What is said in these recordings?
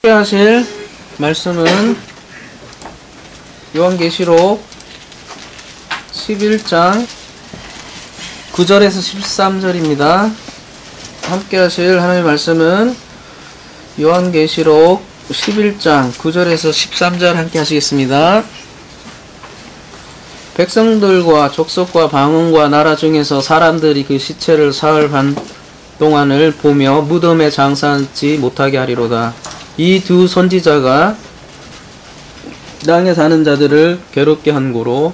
함께 하실 말씀은 요한계시록 11장 9절에서 13절입니다. 함께 하실 하나님의 말씀은 요한계시록 11장 9절에서 13절 함께 하시겠습니다. 백성들과 족속과 방언과 나라 중에서 사람들이 그 시체를 사흘 반 동안을 보며 무덤에 장사하지 못하게 하리로다. 이 두 선지자가 땅에 사는 자들을 괴롭게 한 고로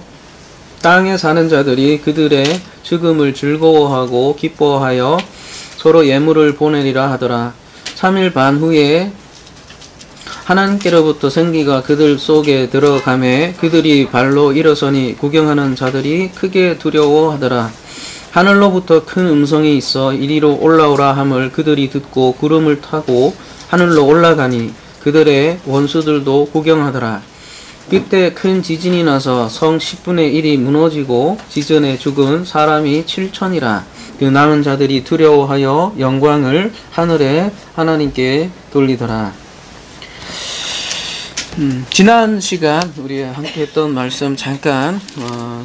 땅에 사는 자들이 그들의 죽음을 즐거워하고 기뻐하여 서로 예물을 보내리라 하더라. 3일 반 후에 하나님께로부터 생기가 그들 속에 들어가매 그들이 발로 일어서니 구경하는 자들이 크게 두려워하더라. 하늘로부터 큰 음성이 있어 이리로 올라오라 함을 그들이 듣고 구름을 타고 하늘로 올라가니 그들의 원수들도 구경하더라. 그때 큰 지진이 나서 성 10분의 1이 무너지고 지전에 죽은 사람이 7천이라. 그 남은 자들이 두려워하여 영광을 하늘에 하나님께 돌리더라. 지난 시간 우리 함께 했던 말씀 잠깐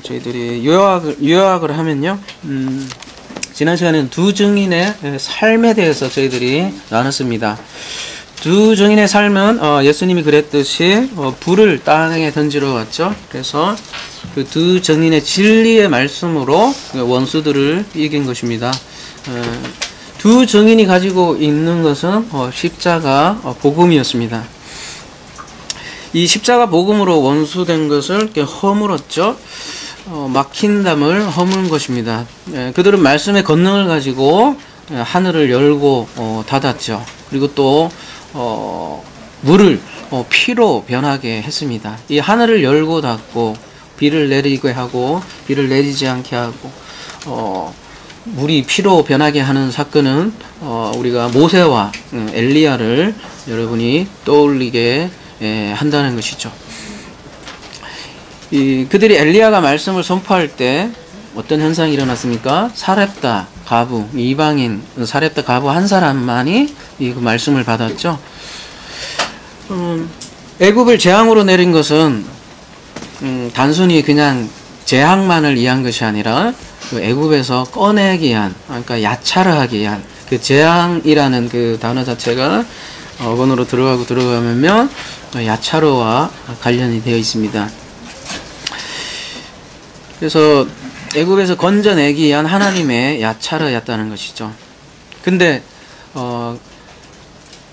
저희들이 요약을 하면요, 지난 시간에는 두 증인의 삶에 대해서 저희들이 나눴습니다. 두 증인의 삶은 예수님이 그랬듯이 불을 땅에 던지러 갔죠. 그래서 그 두 증인의 진리의 말씀으로 원수들을 이긴 것입니다. 두 증인이 가지고 있는 것은 십자가 복음이었습니다. 이 십자가 복음으로 원수된 것을 이렇게 허물었죠. 막힌 담을 허문 것입니다. 그들은 말씀의 권능을 가지고 하늘을 열고 닫았죠. 그리고 또 물을 피로 변하게 했습니다. 이 하늘을 열고 닫고 비를 내리게 하고 비를 내리지 않게 하고 물이 피로 변하게 하는 사건은 우리가 모세와 엘리야를 여러분이 떠올리게 한다는 것이죠. 그들이 엘리야가 말씀을 선포할 때 어떤 현상이 일어났습니까? 사렙다 가부, 이방인 사렙다 가부 한 사람만이 이 말씀을 받았죠. 애굽을 재앙으로 내린 것은 단순히 그냥 재앙만을 위한 것이 아니라 그 애굽에서 꺼내기 위한, 그러니까 야차르하기 위한 그 재앙이라는 그 단어 자체가 어근으로 들어가면 야차르와 관련이 되어 있습니다. 그래서 애굽에서 건져내기 위한 하나님의 야차르였다는 것이죠. 근데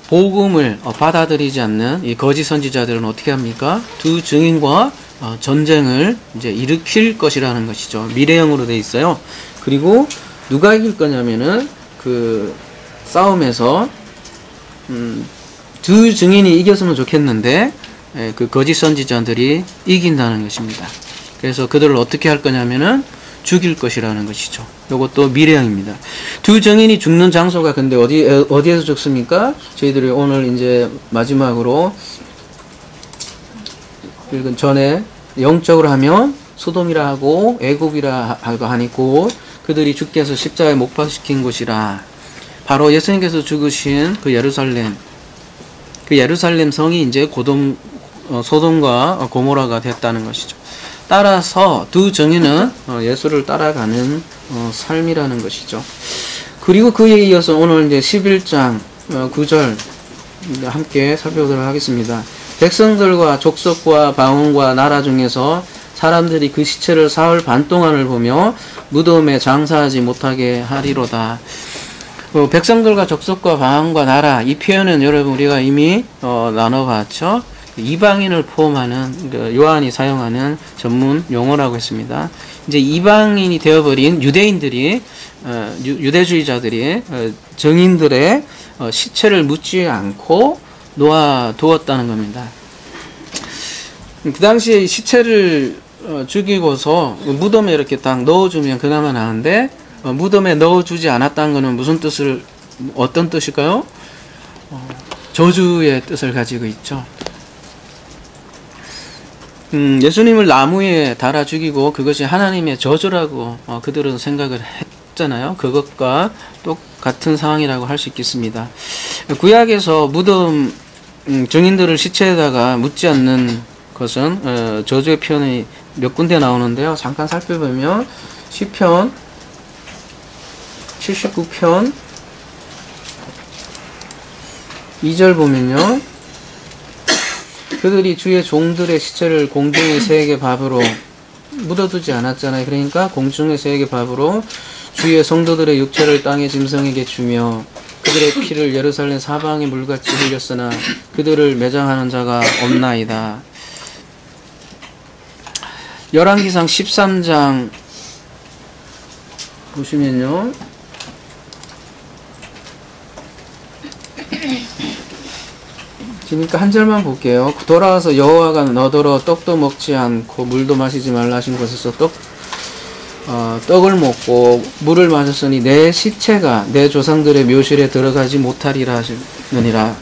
복음을 받아들이지 않는 이 거짓 선지자들은 어떻게 합니까? 두 증인과 전쟁을 이제 일으킬 것이라는 것이죠. 미래형으로 되어 있어요. 그리고 누가 이길 거냐면은 그 싸움에서 두 증인이 이겼으면 좋겠는데 그 거짓 선지자들이 이긴다는 것입니다. 그래서 그들을 어떻게 할 거냐면은 죽일 것이라는 것이죠. 이것도 미래형입니다. 두 증인이 죽는 장소가 근데 어디에서 죽습니까? 저희들이 오늘 이제 마지막으로 읽은 전에 영적으로 하면 소돔이라 하고 애굽이라 하니 곧 그들이 죽게 해서 십자가에 못 박히신 곳이라. 바로 예수님께서 죽으신 그 예루살렘 성이 이제 소돔과 고모라가 됐다는 것이죠. 따라서 두 증인은 예수를 따라가는 삶이라는 것이죠. 그리고 그에 이어서 오늘 이제 11장 9절 함께 살펴보도록 하겠습니다. 백성들과 족속과 방언과 나라 중에서 사람들이 그 시체를 사흘 반 동안을 보며 무덤에 장사하지 못하게 하리로다. 백성들과 족속과 방언과 나라, 이 표현은 여러분 우리가 이미 나눠봤죠. 이방인을 포함하는 요한이 사용하는 전문 용어라고 했습니다. 이제 이방인이 되어버린 유대인들이 유대주의자들이 증인들의 시체를 묻지 않고 놓아두었다는 겁니다. 그 당시에 시체를 죽이고서 무덤에 이렇게 딱 넣어주면 그나마 나은데 무덤에 넣어주지 않았다는 것은 어떤 뜻일까요? 저주의 뜻을 가지고 있죠. 예수님을 나무에 달아 죽이고 그것이 하나님의 저주라고 그들은 생각을 했잖아요. 그것과 똑같은 상황이라고 할 수 있겠습니다. 구약에서 무덤 증인들을 시체에다가 묻지 않는 것은 저주의 표현이 몇 군데 나오는데요. 잠깐 살펴보면 시편 79편 2절 보면요. 그들이 주의 종들의 시체를 공중의 새에게 밥으로 묻어두지 않았잖아요. 그러니까 공중의 새에게 밥으로 주의 성도들의 육체를 땅의 짐승에게 주며 그들의 피를 예루살렘 사방의 물같이 흘렸으나 그들을 매장하는 자가 없나이다. 열왕기상 13장 보시면요. 그러니까 한 절만 볼게요. 돌아와서 여호와가 너더러 떡도 먹지 않고 물도 마시지 말라 하신 곳에서 떡을 먹고 물을 마셨으니 내 시체가 내 조상들의 묘실에 들어가지 못하리라 하시느니라.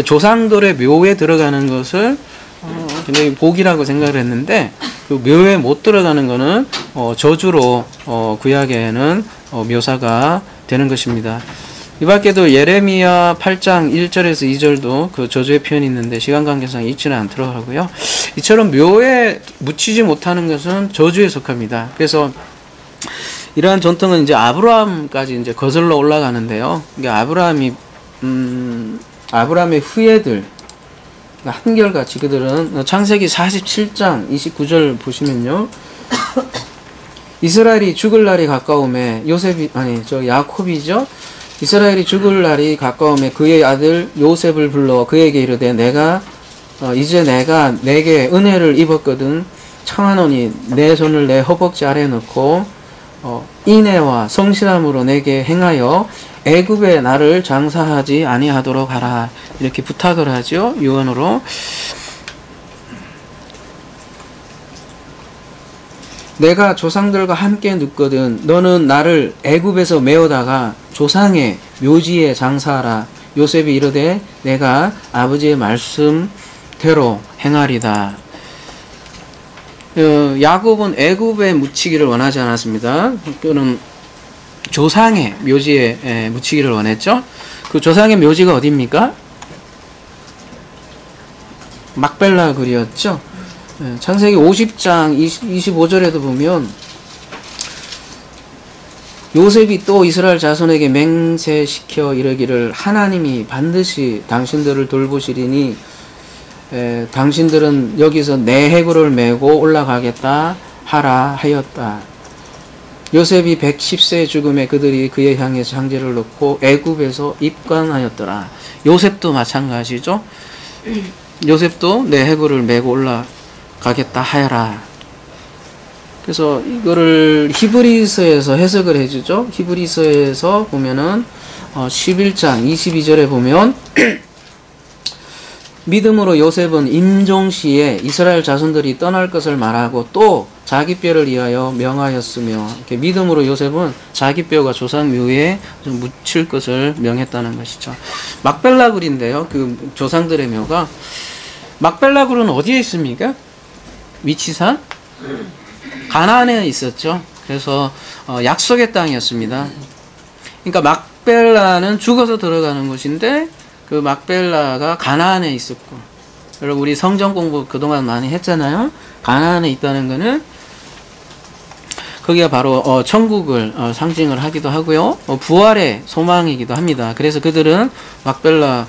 조상들의 묘에 들어가는 것을 굉장히 복이라고 생각을 했는데 그 묘에 못 들어가는 것은 저주로 구약에는 묘사가 되는 것입니다. 이 밖에도 예레미야 8장 1절에서 2절도 그 저주의 표현이 있는데 시간 관계상 읽지는 않도록 하고요. 이처럼 묘에 묻히지 못하는 것은 저주에 속합니다. 그래서 이러한 전통은 이제 아브라함까지 이제 거슬러 올라가는데요. 이게 아브라함의 후예들, 한결같이 그들은 창세기 47장 29절 보시면요. 이스라엘이 죽을 날이 가까움에 야곱이죠. 이스라엘이 죽을 날이 가까움에 그의 아들 요셉을 불러 그에게 이르되 이제 내가 내게 은혜를 입었거든 청하노니 내 손을 내 허벅지 아래에 넣고 인애와 성실함으로 내게 행하여 애굽에 나를 장사하지 아니하도록 하라. 이렇게 부탁을 하죠. 유언으로. 내가 조상들과 함께 눕거든 너는 나를 애굽에서 메어다가 조상의 묘지에 장사하라. 요셉이 이르되 내가 아버지의 말씀대로 행하리다. 야곱은 애굽에 묻히기를 원하지 않았습니다. 그는 조상의 묘지에 묻히기를 원했죠. 그 조상의 묘지가 어디입니까? 막벨라 굴이었죠. 창세기 50장 25절에도 보면 요셉이 또 이스라엘 자손에게 맹세시켜 이르기를 하나님이 반드시 당신들을 돌보시리니 당신들은 여기서 내 해골을 메고 올라가겠다 하라 하였다. 요셉이 110세의 죽음에 그들이 그의 향해서 향제를 넣고 애굽에서 입관하였더라. 요셉도 마찬가지죠. 요셉도 내 해골을 메고 올라가겠다 하여라. 그래서 이거를 히브리서에서 해석을 해주죠. 히브리서에서 보면은 11장 22절에 보면 믿음으로 요셉은 임종시에 이스라엘 자손들이 떠날 것을 말하고 또 자기 뼈를 위하여 명하였으며, 이렇게 믿음으로 요셉은 자기 뼈가 조상 묘에 묻힐 것을 명했다는 것이죠. 막벨라굴인데요. 그 조상들의 묘가 막벨라굴은 어디에 있습니까? 위치상 가나안에 있었죠. 그래서 약속의 땅이었습니다. 그러니까 막벨라는 죽어서 들어가는 곳인데 그 막벨라가 가나안에 있었고, 여러분 우리 성경 공부 그동안 많이 했잖아요. 가나안에 있다는 것은 거기가 바로 천국을 상징을 하기도 하고요. 부활의 소망이기도 합니다. 그래서 그들은 막벨라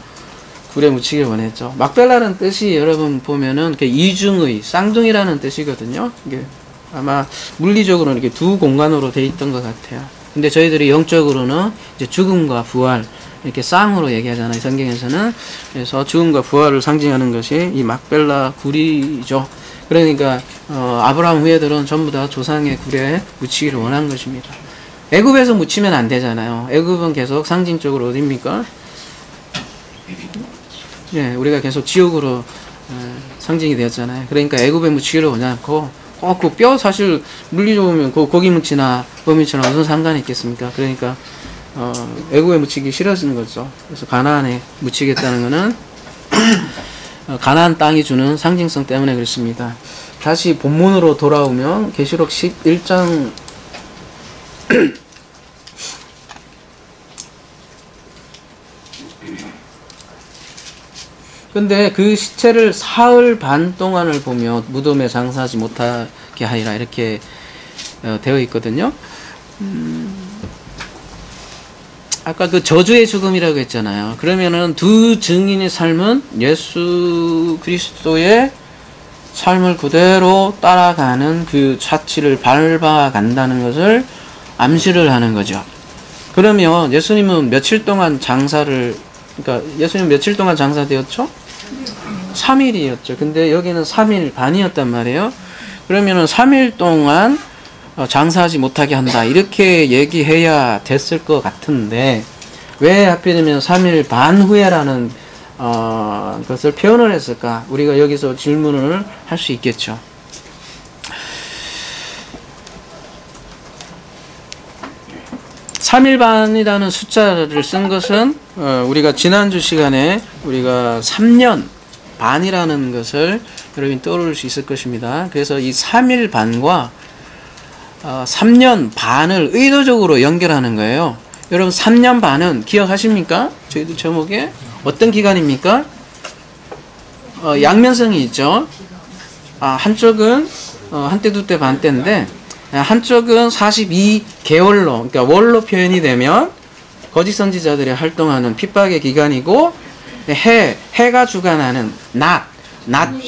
굴에 묻히길 원했죠. 막벨라는 뜻이 여러분 보면은 이중의 쌍둥이라는 뜻이거든요. 이게 아마 물리적으로는 이렇게 두 공간으로 돼 있던 것 같아요. 근데 저희들이 영적으로는 이제 죽음과 부활 이렇게 쌍으로 얘기하잖아요, 성경에서는. 그래서 죽음과 부활을 상징하는 것이 이 막벨라 굴이죠. 그러니까 아브라함 후예들은 전부 다 조상의 굴에 묻히기를 원한 것입니다. 애굽에서 묻히면 안 되잖아요. 애굽은 계속 상징적으로 어디입니까? 예, 우리가 계속 지옥으로 상징이 되었잖아요. 그러니까 애굽에 묻히기를 원하고 그 뼈 사실 물리적으로 고기 묻히나 뭐 묻히나 무슨 상관이 있겠습니까? 그러니까 애굽에 묻히기 싫어지는 거죠. 그래서 가나안에 묻히겠다는 것은 가나안 땅이 주는 상징성 때문에 그렇습니다. 다시 본문으로 돌아오면 계시록 11장 근데 그 시체를 사흘 반 동안을 보며 무덤에 장사하지 못하게 하리라 이렇게 되어 있거든요. 아까 그 저주의 죽음이라고 했잖아요. 그러면은 두 증인의 삶은 예수 그리스도의 삶을 그대로 따라가는 그 사치를 밟아간다는 것을 암시를 하는 거죠. 그러면 예수님은 며칠 동안 장사를, 그러니까 예수님 며칠 동안 장사되었죠? 3일이었죠. 근데 여기는 3일 반이었단 말이에요. 그러면은 3일 동안 장사하지 못하게 한다. 이렇게 얘기해야 됐을 것 같은데, 왜 하필이면 3일 반 후에라는, 것을 표현을 했을까? 우리가 여기서 질문을 할 수 있겠죠. (3일) 반이라는 숫자를 쓴 것은 우리가 지난주 시간에 우리가 3년 반이라는 것을 여러분 떠올릴 수 있을 것입니다. 그래서 이 3일 반과 3년 반을 의도적으로 연결하는 거예요. 여러분 3년 반은 기억하십니까? 저희도 제목에 어떤 기간입니까? 양면성이 있죠. 한쪽은 한때 두때 반때인데 한쪽은 42개월로, 그러니까 월로 표현이 되면 거짓 선지자들이 활동하는 핍박의 기간이고, 해가 주관하는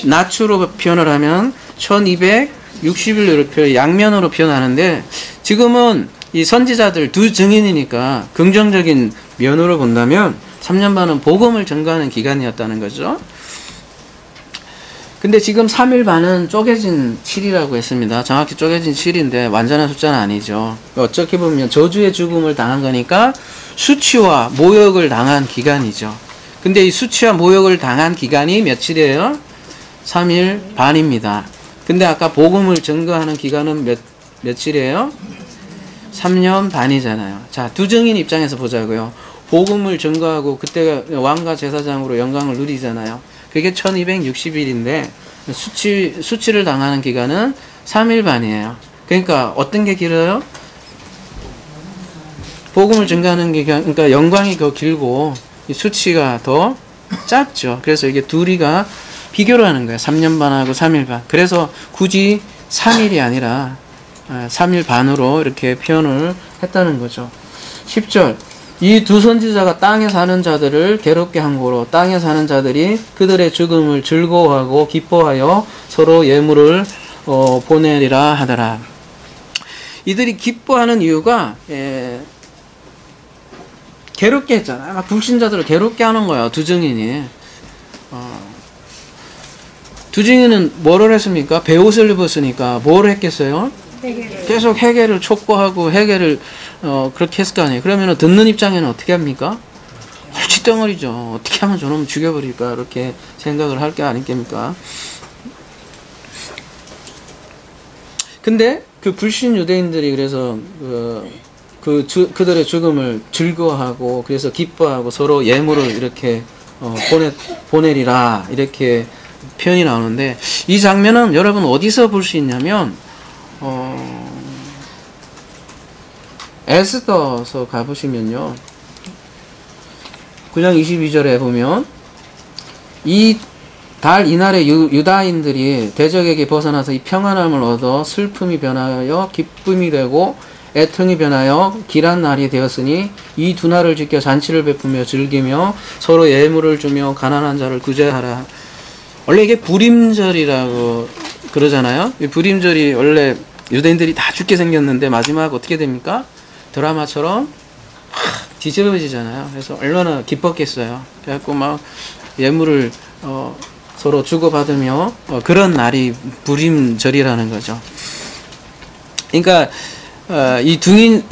낮추로 표현을 하면 1260일 양면으로 표현하는데, 지금은 이 선지자들 두 증인이니까 긍정적인 면으로 본다면 3년 반은 복음을 전가하는 기간이었다는 거죠. 근데 지금 3일 반은 쪼개진 7이라고 했습니다. 정확히 쪼개진 7인데 완전한 숫자는 아니죠. 어떻게 보면 저주의 죽음을 당한 거니까 수치와 모욕을 당한 기간이죠. 근데 이 수치와 모욕을 당한 기간이 며칠이에요? 3일 반입니다. 근데 아까 복음을 전가하는 기간은 며칠이에요? 3년 반이잖아요. 자, 두 증인 입장에서 보자고요. 복음을 전가하고 그때가 왕과 제사장으로 영광을 누리잖아요. 그게 1260일인데 수치를 당하는 기간은 3일 반이에요. 그러니까 어떤 게 길어요? 복음을 전가하는 기간, 그러니까 영광이 더 길고 수치가 더 짧죠. 그래서 이게 둘이가 비교를 하는 거예요. 3년 반하고 3일 반. 그래서 굳이 3일이 아니라 3일 반으로 이렇게 표현을 했다는 거죠. 10절. 이 두 선지자가 땅에 사는 자들을 괴롭게 한 고로 땅에 사는 자들이 그들의 죽음을 즐거워하고 기뻐하여 서로 예물을 보내리라 하더라. 이들이 기뻐하는 이유가 괴롭게 했잖아요. 막 불신자들을 괴롭게 하는 거예요. 두 증인이. 두 증인은 뭐를 했습니까? 베옷을 입었으니까 뭘 했겠어요? 계속 회개를 촉구하고 회개를 그렇게 했을 거 아니에요. 그러면 듣는 입장에는 어떻게 합니까? 헐칫덩어리죠. 어떻게 하면 저놈 죽여버릴까 이렇게 생각을 할 게 아니겠습니까? 근데 그 불신 유대인들이 그래서 그들의 죽음을 즐거워하고 그래서 기뻐하고 서로 예물을 이렇게 보내리라 이렇게 표현이 나오는데, 이 장면은 여러분 어디서 볼 수 있냐면 에스더서 가보시면요. 9장 22절에 보면 이날에 유다인들이 대적에게 벗어나서 이 평안함을 얻어 슬픔이 변하여 기쁨이 되고 애통이 변하여 길한 날이 되었으니 이 두 날을 지켜 잔치를 베푸며 즐기며 서로 예물을 주며 가난한 자를 구제하라. 원래 이게 불임절이라고 그러잖아요. 이 불임절이 원래 유대인들이 다 죽게 생겼는데 마지막 어떻게 됩니까? 드라마처럼 뒤집어지잖아요. 그래서 얼마나 기뻤겠어요. 그래갖고 막 예물을 서로 주고받으며 그런 날이 불임절이라는 거죠. 그러니까 이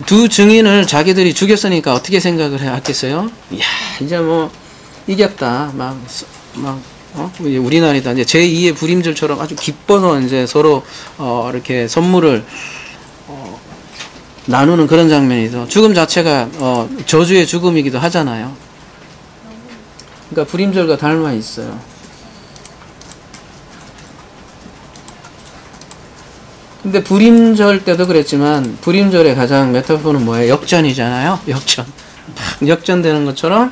두 증인을 자기들이 죽였으니까 어떻게 생각을 했겠어요? 이야, 이제 뭐 이겼다. 우리나라다 이제 제2의 불임절처럼 아주 기뻐서 이제 서로 이렇게 선물을 나누는 그런 장면이죠. 죽음 자체가 저주의 죽음이기도 하잖아요. 그러니까 불임절과 닮아 있어요. 근데 불임절 때도 그랬지만 불임절의 가장 메타포는 뭐예요? 역전이잖아요. 역전되는 것처럼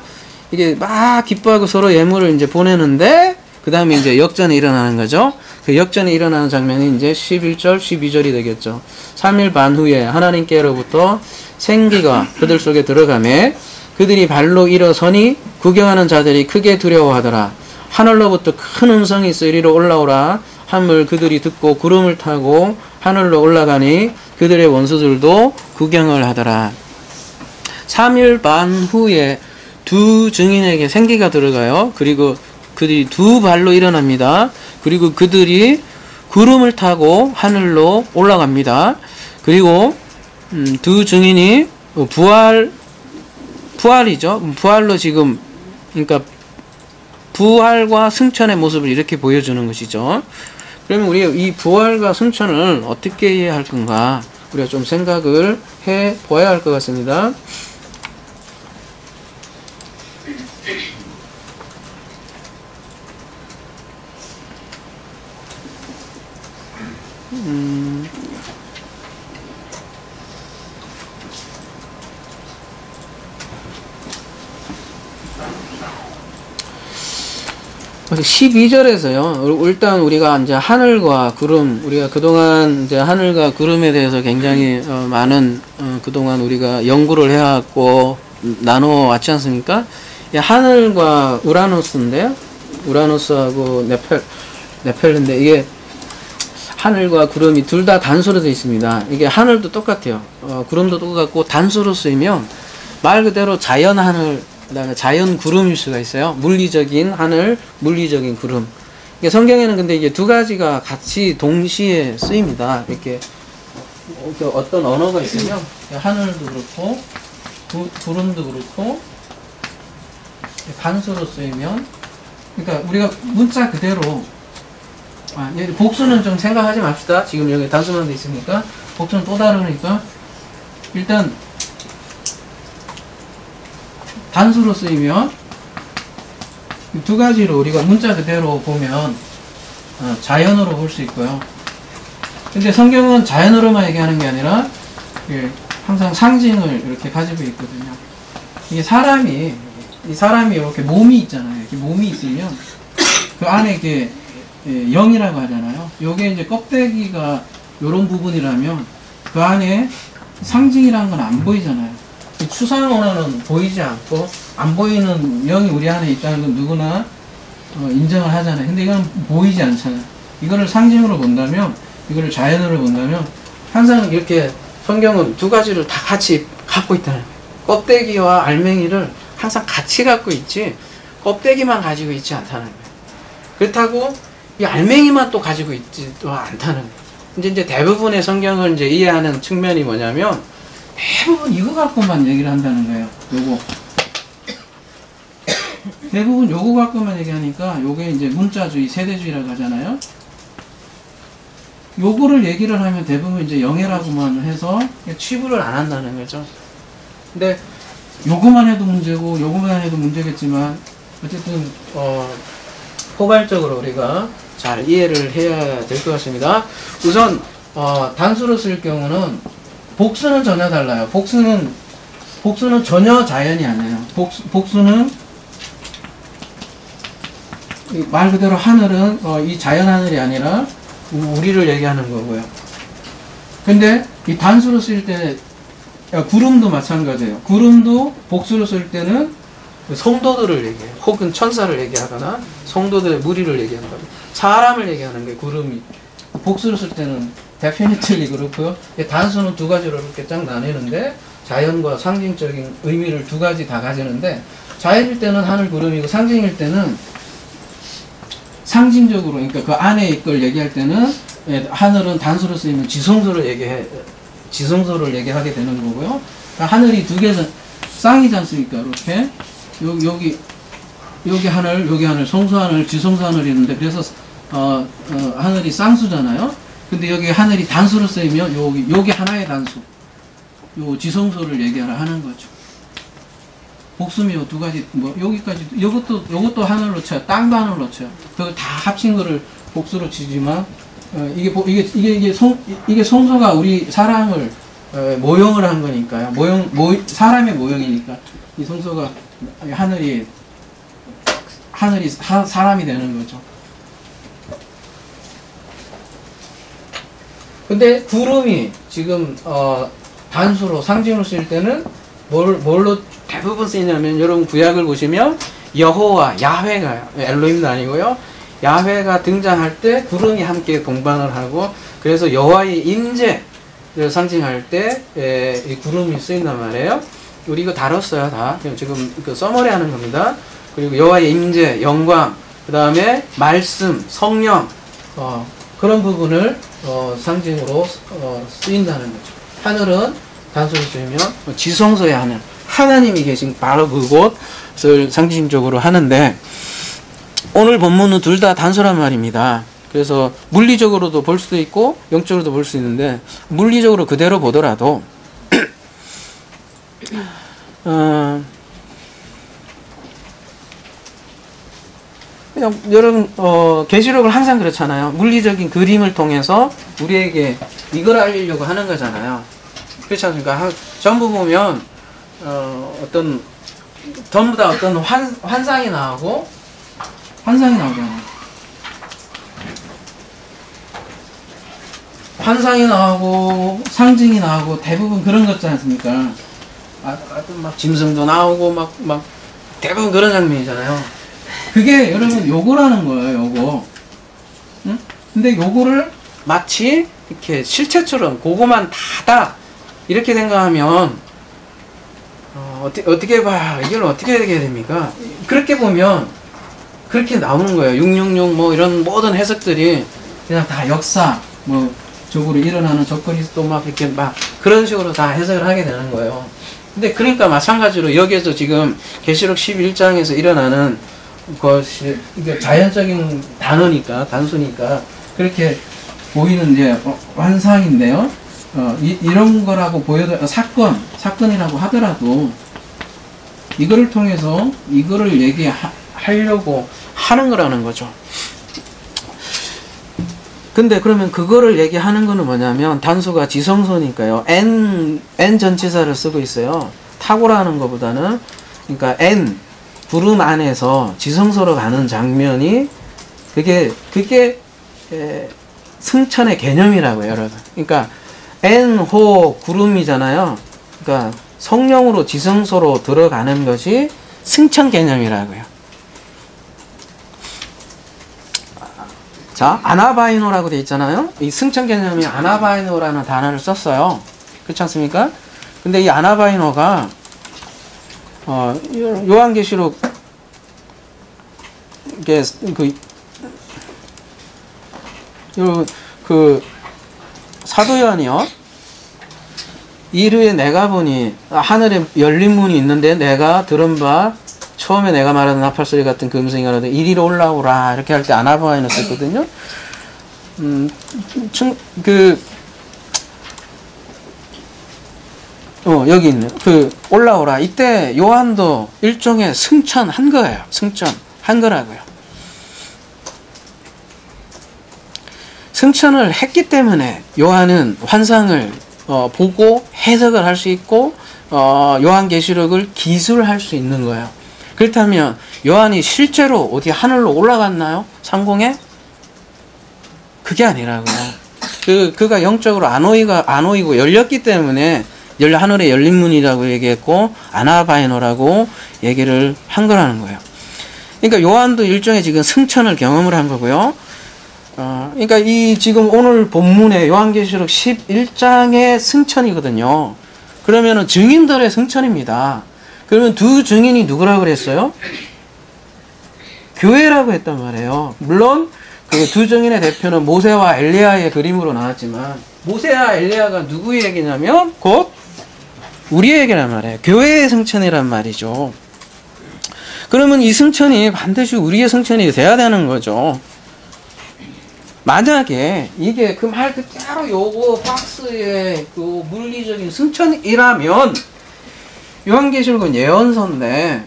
이게 막 기뻐하고 서로 예물을 이제 보내는데 그 다음에 이제 역전이 일어나는 거죠. 그 역전이 일어나는 장면이 이제 11절, 12절이 되겠죠. 3일 반 후에 하나님께로부터 생기가 그들 속에 들어가매 그들이 발로 일어서니 구경하는 자들이 크게 두려워하더라. 하늘로부터 큰 음성이 있어 이리로 올라오라 함을 그들이 듣고 구름을 타고 하늘로 올라가니 그들의 원수들도 구경을 하더라. 3일 반 후에 두 증인에게 생기가 들어가요. 그리고 그들이 두 발로 일어납니다. 그리고 그들이 구름을 타고 하늘로 올라갑니다. 그리고 두 증인이 부활이죠. 부활로 지금 그러니까 부활과 승천의 모습을 이렇게 보여주는 것이죠. 그러면 우리가 이 부활과 승천을 어떻게 이해할 건가 우리가 좀 생각을 해 보아야 할 것 같습니다. 그래서 12절에서요. 일단 우리가 이제 하늘과 구름, 우리가 그동안 이제 하늘과 구름에 대해서 굉장히 많은 그동안 우리가 연구를 해왔고 나눠 왔지 않습니까? 하늘과 우라노스인데요. 우라노스하고 네펠인데 이게 하늘과 구름이 둘 다 단수로 되어 있습니다. 이게 하늘도 똑같아요. 구름도 똑같고 단수로 쓰이면 말 그대로 자연 하늘, 그다음에 자연 구름일 수가 있어요. 물리적인 하늘, 물리적인 구름. 이게 성경에는 근데 이게 두 가지가 같이 동시에 쓰입니다. 이렇게 어떤 언어가 있으면 하늘도 그렇고 구름도 그렇고 단수로 쓰이면 그러니까 우리가 문자 그대로 복수는 좀 생각하지 맙시다. 지금 여기 단수만 돼 있으니까 복수는 또 다르니까 일단 단수로 쓰이면 두 가지로 우리가 문자 그대로 보면 자연어로 볼 수 있고요. 근데 성경은 자연어로만 얘기하는 게 아니라 항상 상징을 이렇게 가지고 있거든요. 이게 사람이 이렇게 몸이 있잖아요. 이렇게 몸이 있으면 그 안에 이게 영이라고 하잖아요. 요게 이제 껍데기가 요런 부분이라면 그 안에 상징이라는 건 안 보이잖아요. 추상 언어는 보이지 않고 안 보이는 영이 우리 안에 있다는 건 누구나 인정을 하잖아요. 근데 이건 보이지 않잖아요. 이거를 상징으로 본다면, 이거를 자연으로 본다면 항상 이렇게 성경은 두 가지를 다 같이 갖고 있다는 거예요. 껍데기와 알맹이를 항상 같이 갖고 있지 껍데기만 가지고 있지 않다는 거예요. 그렇다고 이 알맹이만 또 가지고 있지도 않다는 거예요. 이제 대부분의 성경을 이제 이해하는 측면이 뭐냐면 대부분 이거 갖고만 얘기를 한다는 거예요. 요거. 대부분 요거 갖고만 얘기하니까 요게 이제 문자주의, 세대주의라고 하잖아요. 요거를 얘기를 하면 대부분 이제 영예라고만 해서 취부를 안 한다는 거죠. 근데 요거만 해도 문제고 요거만 해도 문제겠지만 어쨌든 포괄적으로 우리가 잘 이해를 해야 될 것 같습니다. 우선 단수로 쓸 경우는 복수는 전혀 달라요. 복수는 전혀 자연이 아니에요. 복수는 말 그대로 하늘은 이 자연 하늘이 아니라 우리를 얘기하는 거고요. 근데 이 단수로 쓸 때 구름도 마찬가지예요. 구름도 복수로 쓸 때는 성도들을 얘기해요. 혹은 천사를 얘기하거나 성도들의 무리를 얘기한다. 사람을 얘기하는 게 구름이. 복수로 쓸 때는 definitely 그렇고요. 단수는 두 가지로 이렇게 쫙 나뉘는데 자연과 상징적인 의미를 두 가지 다 가지는데 자연일 때는 하늘 구름이고 상징일 때는 상징적으로 그러니까 그 안에 이걸 얘기할 때는 하늘은 단수로 쓰이면 지성소를 얘기하게 되는 거고요. 그러니까 하늘이 두 개는 쌍이지 않습니까? 이렇게 여기 하늘, 성수 하늘, 지성소 하늘이 있는데 그래서 하늘이 쌍수잖아요. 근데 여기 하늘이 단수로 쓰이면 여기 하나의 단수, 요 지성소를 얘기하라 하는 거죠. 복수미 요 두 가지 여기까지 요것도 하늘로 쳐요. 땅도 하늘로 쳐요. 그걸 다 합친 거를 복수로 치지만 이게 성소가 우리 사람을 모형을 한 거니까요. 사람의 모형이니까 이 성소가 하늘이 하늘이 사람이 되는 거죠. 근데 구름이 지금 단수로 상징으로 쓰일 때는 뭘로 대부분 쓰이냐면, 여러분 구약을 보시면 여호와, 야훼가, 엘로힘도 아니고요, 야훼가 등장할 때 구름이 함께 동반을 하고, 그래서 여호와의 임재를 상징할 때 이 구름이 쓰인단 말이에요. 우리 이거 다뤘어요, 다. 지금 그 서머리 하는 겁니다. 그리고 여호와의 임재, 영광, 그 다음에 말씀, 성령, 그런 부분을 상징으로 쓰인다는 거죠. 하늘은 단수로 쓰이면 지성소의 하늘, 하나님이 계신 바로 그곳을 상징적으로 하는데, 오늘 본문은 둘 다 단수란 말입니다. 그래서 물리적으로도 볼 수도 있고 영적으로도 볼 수 있는데, 물리적으로 그대로 보더라도 그냥 여러분 계시록을 항상 그렇잖아요. 물리적인 그림을 통해서 우리에게 이걸 알리려고 하는 거잖아요. 그렇지 않습니까? 전부 보면 전부 다 어떤 환상이 나오잖아요. 환상이 나오고 상징이 나오고 대부분 그런 것 있지 않습니까? 막 짐승도 나오고 막 대부분 그런 장면이잖아요. 그게 여러분 요거라는 거예요, 요거. 응? 근데 요거를 마치 이렇게 실체처럼 그거만 다다 이렇게 생각하면 어떻게 봐, 이걸 어떻게 해야 됩니까? 그렇게 보면 그렇게 나오는 거예요. 666 뭐 이런 모든 해석들이 그냥 다 역사 뭐 적으로 일어나는 적거리 또 막 이렇게 막 그런 식으로 다 해석을 하게 되는 거예요. 근데 그러니까 마찬가지로 여기에서 지금 계시록 11장에서 일어나는 것이 자연적인 단수니까 그렇게 보이는 이제 환상인데요. 이런 거라고 보여도 사건이라고 하더라도 이거를 통해서 이거를 얘기하려고 하는 거라는 거죠. 근데 그러면 그거를 얘기하는 거는 뭐냐면, 단수가 지성소니까요. N 전치사를 쓰고 있어요. 탁오라는 것보다는, 그러니까 구름 안에서 지성소로 가는 장면이 그게 승천의 개념이라고요, 여러분. 그러니까 N호 구름이잖아요. 그러니까 성령으로 지성소로 들어가는 것이 승천 개념이라고요. 자, 아나바이노라고 되어 있잖아요. 이 승천 개념이 아나바이노라는 단어를 썼어요. 그렇지 않습니까? 근데 이 아나바이노가 요한계시록 사도 요한이요. 이르에 내가 보니 하늘에 열린 문이 있는데 내가 들은 바 처음에 내가 말하는 나팔소리 같은 그 음성이 가로되 이리로 올라오라 이렇게 할 때 아나바이노 썼거든요. 여기 있네. 올라오라. 이때 요한도 일종의 승천한 거예요. 승천한 거라고요. 승천을 했기 때문에 요한은 환상을 보고 해석을 할 수 있고 요한계시록을 기술할 수 있는 거예요. 그렇다면 요한이 실제로 어디 하늘로 올라갔나요? 상공에? 그게 아니라고요. 그가 영적으로 안 오이고 열렸기 때문에 하늘에 열린 문이라고 얘기했고 아나바이노라고 얘기를 한 거라는 거예요. 그러니까 요한도 일종의 지금 승천을 경험을 한 거고요. 그러니까 이 지금 오늘 본문의 요한계시록 11장의 승천이거든요. 그러면은 증인들의 승천입니다. 그러면 두 증인이 누구라고 그랬어요? 교회라고 했단 말이에요. 물론 그 두 증인의 대표는 모세와 엘리야의 그림으로 나왔지만 모세와 엘리야가 누구의 얘기냐면 곧 우리의 얘기란 말이에요. 교회의 승천이란 말이죠. 그러면 이 승천이 반드시 우리의 승천이 돼야 되는 거죠. 만약에 이게 그 말 그대로 요거 박스의 그 물리적인 승천이라면 요한계시록은 예언서인데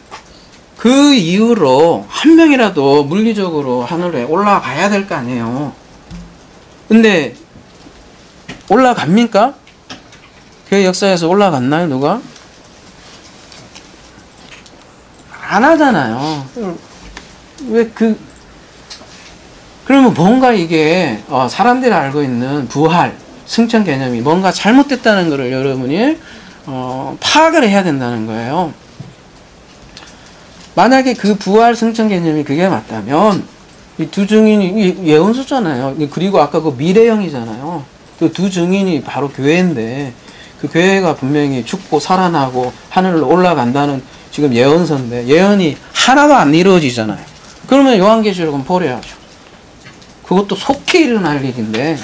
그 이후로 한 명이라도 물리적으로 하늘에 올라가야 될 거 아니에요. 근데 올라갑니까? 교회 역사에서 올라갔나요, 누가? 안 하잖아요. 왜 그러면 뭔가 이게 사람들이 알고 있는 부활, 승천 개념이 뭔가 잘못됐다는 것을 여러분이 파악을 해야 된다는 거예요. 만약에 그 부활, 승천 개념이 그게 맞다면 이 두 증인이 예언서잖아요. 그리고 아까 그 미래형이잖아요. 그 두 증인이 바로 교회인데 그 교회가 분명히 죽고 살아나고 하늘로 올라간다는 지금 예언서인데 예언이 하나도 안 이루어지잖아요. 그러면 요한계시록은 버려야죠. 그것도 속히 일어날 일인데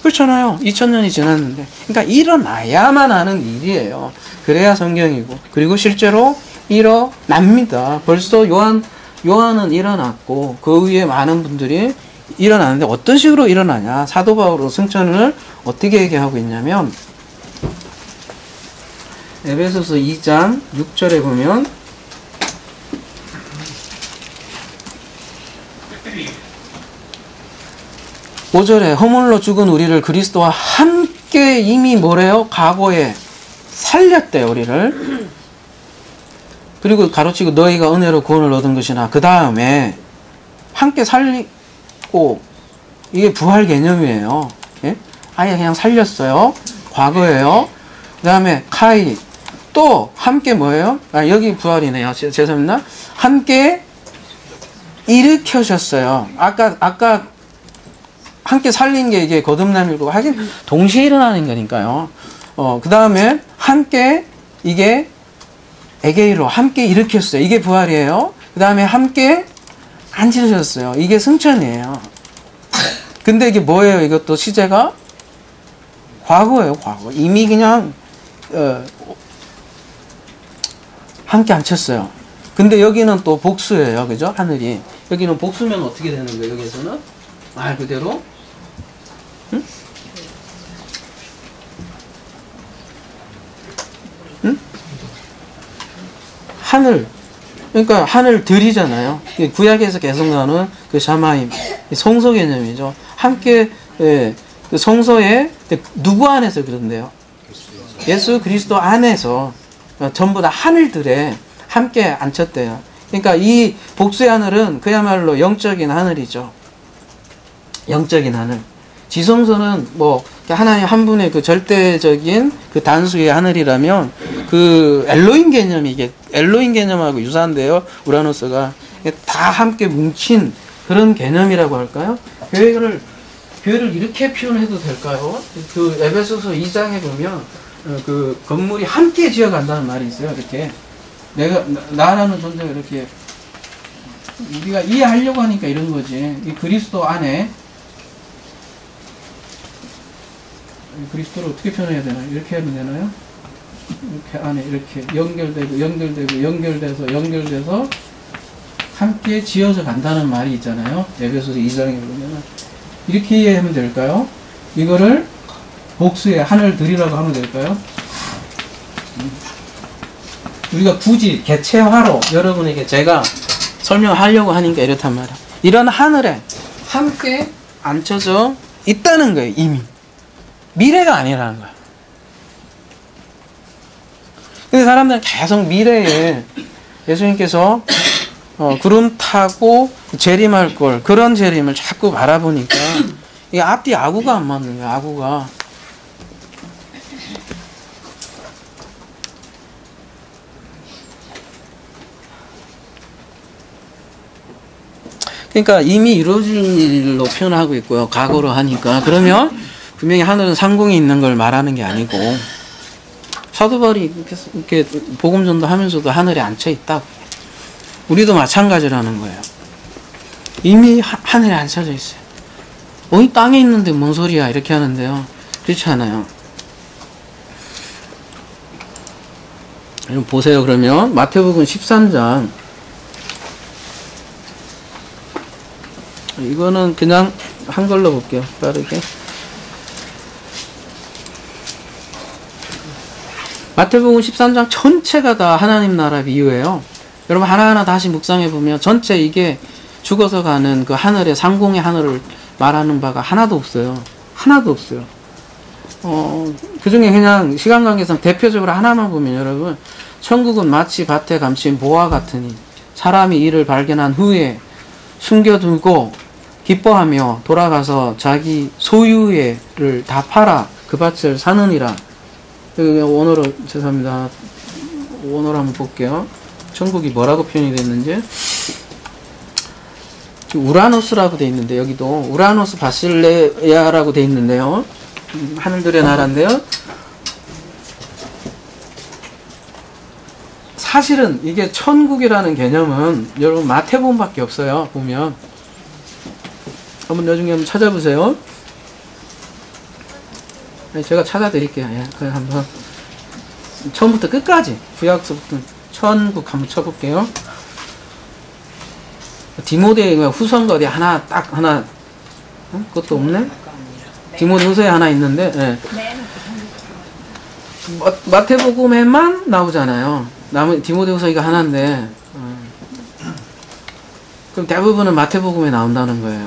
그렇잖아요. 2000년이 지났는데 그러니까 일어나야만 하는 일이에요. 그래야 성경이고 그리고 실제로 일어납니다. 벌써 요한은 일어났고 그 위에 많은 분들이 일어나는데 어떤 식으로 일어나냐. 사도 바울은 승천을 어떻게 얘기하고 있냐면 에베소서 2장 6절에 보면 (5절에) 허물로 죽은 우리를 그리스도와 함께 이미 뭐래요? 과거에 살렸대요. 우리를. 그리고 가로치고 너희가 은혜로 구원을 얻은 것이나 그 다음에 함께 살리고 이게 부활 개념이에요. 예? 아예 그냥 살렸어요. 과거예요. 그 다음에 카이 또 함께 뭐예요? 여기 부활이네요. 죄송합니다. 함께 일으켜셨어요. 아까 함께 살린 게 이게 거듭남이고 하긴 동시에 일어나는 거니까요. 그 다음에 함께 이게 에게이로 함께 일으켰어요. 이게 부활이에요. 그 다음에 함께 앉으셨어요. 이게 승천이에요. 근데 이게 뭐예요? 이것도 시제가 과거예요. 과거. 이미 그냥 함께 앉혔어요. 근데 여기는 또 복수예요. 그죠? 하늘이. 여기는 복수면 어떻게 되는 거예요? 여기에서는 말 그대로 응? 응? 하늘. 그러니까 하늘들이잖아요. 구약에서 계속 나오는 그 샤마임, 성소 개념이죠. 함께 그 성소에 누구 안에서 그런데요? 예수 그리스도 안에서 전부 다 하늘들에 함께 앉혔대요. 그러니까 이 복수의 하늘은 그야말로 영적인 하늘이죠. 영적인 하늘. 지성소는 뭐 하나님 한 분의 그 절대적인 그 단수의 하늘이라면 그 엘로힘 개념이 이게 엘로힘 개념하고 유사한데요. 우라노스가 다 함께 뭉친 그런 개념이라고 할까요? 교회를 이렇게 표현해도 될까요? 그 에베소서 2장에 보면 그 건물이 함께 지어간다는 말이 있어요. 이렇게 나라는 존재가 이렇게 우리가 이해하려고 하니까 이런 거지. 이 그리스도 안에 그리스도를 어떻게 표현해야 되나요? 이렇게 하면 되나요? 이렇게 안에 이렇게 연결돼서 함께 지어져 간다는 말이 있잖아요. 에베소서 2장에 보면 이렇게 이해하면 될까요? 이거를 복수의 하늘들이라고 하면 될까요? 우리가 굳이 개체화로 여러분에게 제가 설명하려고 하니까 이렇단 말이야. 이런 하늘에 함께 앉혀져 있다는 거예요. 이미. 미래가 아니라는 거야. 근데 사람들은 계속 미래에 예수님께서 구름 타고 재림할 걸 그런 재림을 자꾸 바라보니까 이게 앞뒤 아구가 안 맞는 거야. 아구가. 그러니까 이미 이루어질 일로 표현하고 있고요. 과거로 하니까. 그러면 분명히 하늘은 상공에 있는 걸 말하는 게 아니고 사도 바울이 이렇게 복음 전도하면서도 하늘에 앉혀 있다고. 우리도 마찬가지라는 거예요. 이미 하늘에 앉혀져 있어요. 어이 땅에 있는데 뭔 소리야 이렇게 하는데요. 그렇지 않아요. 보세요. 그러면 마태복음 13장 이거는 그냥 한글로 볼게요. 빠르게. 마태복음 13장 전체가 다 하나님 나라 비유예요. 여러분 하나하나 다시 묵상해 보면 전체 이게 죽어서 가는 그 하늘의 상공의 하늘을 말하는 바가 하나도 없어요. 하나도 없어요. 그 중에 그냥 시간 관계상 대표적으로 하나만 보면 여러분 천국은 마치 밭에 감춘 보화 같으니 사람이 이를 발견한 후에 숨겨두고 기뻐하며 돌아가서 자기 소유의를 다 팔아 그 밭을 사느니라. 원어로 죄송합니다. 원어로 한번 볼게요. 천국이 뭐라고 표현이 됐는지. 우라노스라고 돼 있는데 여기도 우라노스 바실레야라고 돼 있는데요. 하늘들의 나라인데요. 사실은 이게 천국이라는 개념은 여러분 마태복음밖에 없어요. 보면 한번 나중에 한번 찾아보세요. 제가 찾아드릴게요. 예, 그냥 한번 처음부터 끝까지 구약서부터 천국 한번 쳐볼게요. 디모데 후서인가 어디 하나 딱 하나 그것도 없네. 디모데 후서에 하나 있는데 예. 마태복음에만 나오잖아요. 디모데후서 이거 하나인데 그럼 대부분은 마태복음에 나온다는 거예요.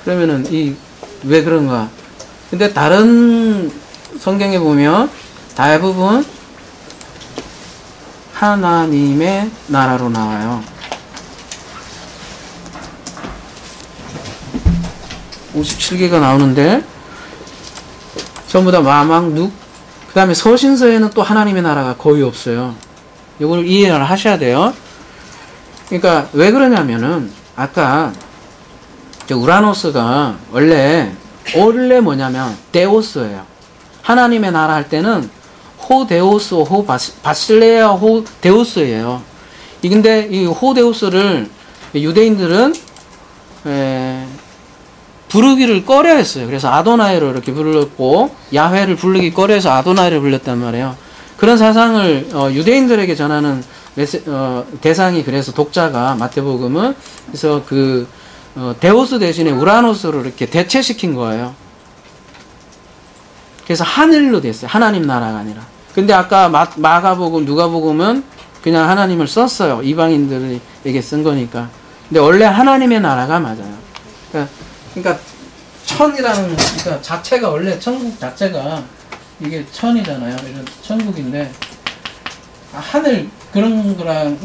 그러면은 왜 그런가? 근데 다른 성경에 보면 대부분 하나님의 나라로 나와요. 57개가 나오는데 전부 다 마막, 눅, 그 다음에 서신서에는 또 하나님의 나라가 거의 없어요. 이걸 이해를 하셔야 돼요. 그러니까 왜 그러냐면은 아까 우라노스가 원래 뭐냐면 데오스예요. 하나님의 나라 할 때는 호데오스, 바실레아 호데오스예요. 근데 이 호데오스를 유대인들은 부르기를 꺼려 했어요. 그래서 아도나이로 이렇게 불렀고 야훼를 부르기 꺼려해서 아도나이를 불렀단 말이에요. 그런 사상을 유대인들에게 전하는 대상이 그래서 독자가 마태복음은 그래서 데오스 대신에 우라노스로 이렇게 대체시킨 거예요. 그래서 하늘로 됐어요. 하나님 나라가 아니라. 근데 아까 마가복음, 누가복음은 그냥 하나님을 썼어요. 이방인들에게 쓴 거니까. 근데 원래 하나님의 나라가 맞아요. 그러니까 천이라는 그러니까 자체가 원래 천국 자체가 이게 천이잖아요. 이런 천국인데 하늘 그런 거랑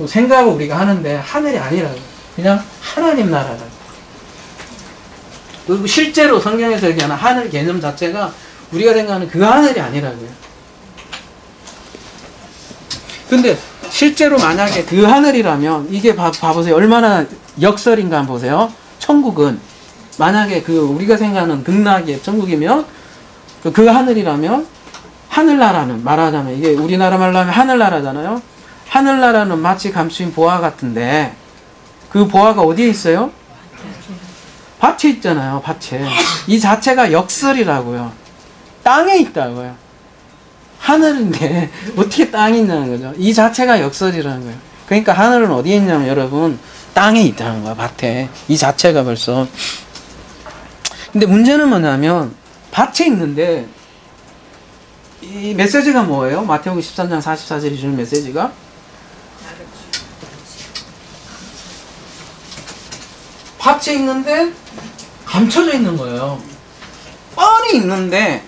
생각을 우리가 하는데 하늘이 아니라고. 그냥 하나님 나라라고. 그리고 실제로 성경에서 얘기하는 하늘 개념 자체가 우리가 생각하는 그 하늘이 아니라고요. 근데 실제로 만약에 그 하늘이라면 이게 봐보세요. 얼마나 역설인가 한번 보세요. 천국은 만약에 우리가 생각하는 극락의 천국이면 그 하늘이라면 하늘나라는 말하자면 이게 우리나라 말로 하면 하늘나라잖아요. 하늘나라는 마치 감추인 보화 같은데 그 보화가 어디에 있어요? 밭에 있잖아요. 밭에. 이 자체가 역설이라고요. 땅에 있다고요. 하늘인데 어떻게 땅에 있냐는 거죠. 이 자체가 역설이라는 거예요. 그러니까 하늘은 어디에 있냐면 여러분 땅에 있다는 거야. 밭에. 이 자체가 벌써. 근데 문제는 뭐냐면 밭에 있는데 이 메시지가 뭐예요? 마태복음 13장 44절이 주는 메시지가 밭에 있는데 감춰져 있는 거예요. 뻔히 있는데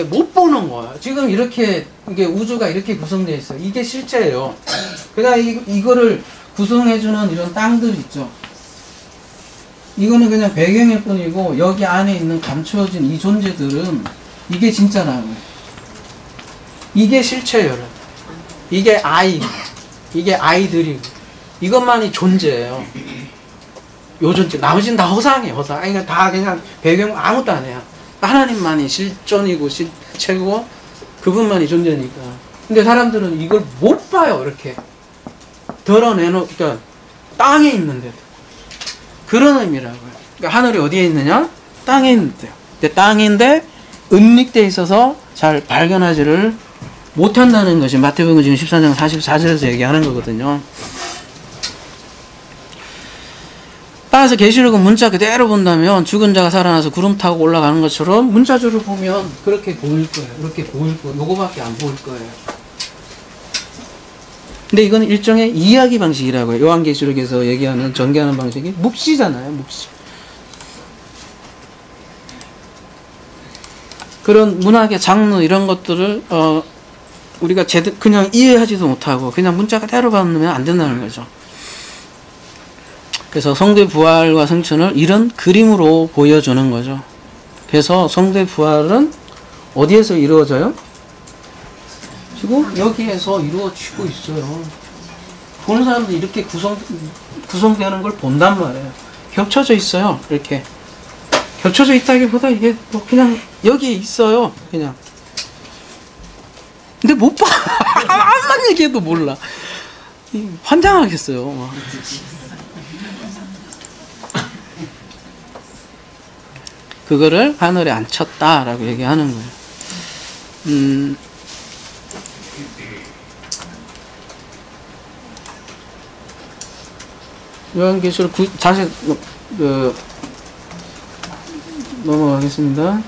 못 보는 거야. 지금 이렇게 이게 우주가 이렇게 구성되어 있어요. 이게 실제예요. 그러니까 이거를 구성해주는 이런 땅들 있죠. 이거는 그냥 배경일 뿐이고 여기 안에 있는 감춰진 이 존재들은 이게 진짜라고요. 이게 실체예요. 이게 아이들이고 이것만이 존재예요. 요 존재. 나머지는 다 허상이에요. 허상. 그러니까 다 그냥 배경 아무것도 안 해요. 하나님만이 실존이고 실체고 그분만이 존재니까. 근데 사람들은 이걸 못 봐요. 이렇게 그러니까 땅에 있는데도. 그런 의미라고요. 그러니까 하늘이 어디에 있느냐? 땅에 있는데요. 근데 땅인데 은닉되어 있어서 잘 발견하지를 못한다는 것이 마태복음 지금 14장 44절에서 얘기하는 거거든요. 따라서 계시록은 문자 그대로 본다면 죽은 자가 살아나서 구름 타고 올라가는 것처럼 문자줄을 보면 그렇게 보일 거예요. 이렇게 보일 거예요. 요거밖에 안 보일 거예요. 근데 이건 일종의 이야기 방식이라고요. 요한계시록에서 얘기하는 전개하는 방식이 묵시잖아요. 묵시. 그런 문학의 장르 이런 것들을 우리가 그냥 이해하지도 못하고 그냥 문자 그대로 받으면 안 된다는 거죠. 그래서 성도의 부활과 승천을 이런 그림으로 보여주는 거죠. 그래서 성도의 부활은 어디에서 이루어져요? 지금 여기에서 이루어지고 있어요. 보는 사람들이 이렇게 구성되는 걸 본단 말이에요. 겹쳐져 있어요. 이렇게 겹쳐져 있다기보다 이게 뭐 그냥 여기에 있어요. 그냥. 근데 못 봐. 암만 얘기해도 몰라. 환장하겠어요. 그거를 하늘에 앉혔다라고 얘기하는 거예요. 요한계시록 다시 넘어가겠습니다.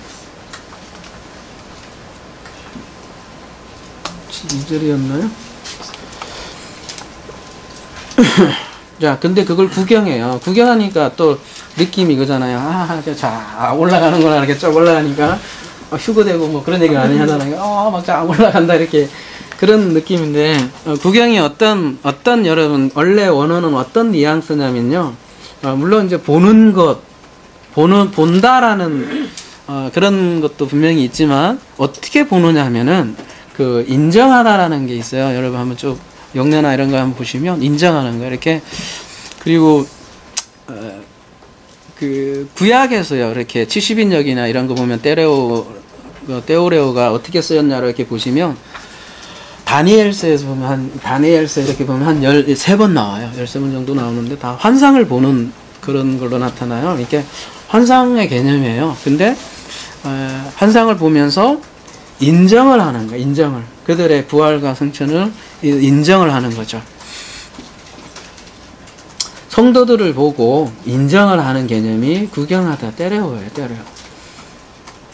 2절이었나요? 자, 근데 그걸 구경해요. 구경하니까 또 느낌이 그잖아요. 자, 올라가는구나. 이렇게 쭉 올라가니까 휴거되고 뭐 그런 얘기를 많이 하잖아요. 막 쫙 올라간다. 이렇게 그런 느낌인데, 구경이 어떤 여러분, 원래 원어는 어떤 뉘앙스냐면요. 물론 이제 보는 것, 본다라는, 그런 것도 분명히 있지만, 어떻게 보느냐 하면은, 인정하다라는 게 있어요. 여러분 한번 쭉, 영내나 이런 거 한번 보시면, 인정하는 거, 이렇게. 그리고, 구약에서요, 이렇게 70인역이나 이런 거 보면, 떼오레오가 어떻게 쓰였냐로 이렇게 보시면, 다니엘서에서 보면 다니엘서 이렇게 보면 한 13번 나와요. 13번 정도 나오는데 다 환상을 보는 그런 걸로 나타나요. 이렇게 환상의 개념이에요. 근데 환상을 보면서 인정을 하는 거예요. 인정을. 그들의 부활과 승천을 인정을 하는 거죠. 성도들을 보고 인정을 하는 개념이 구경하다, 때려요.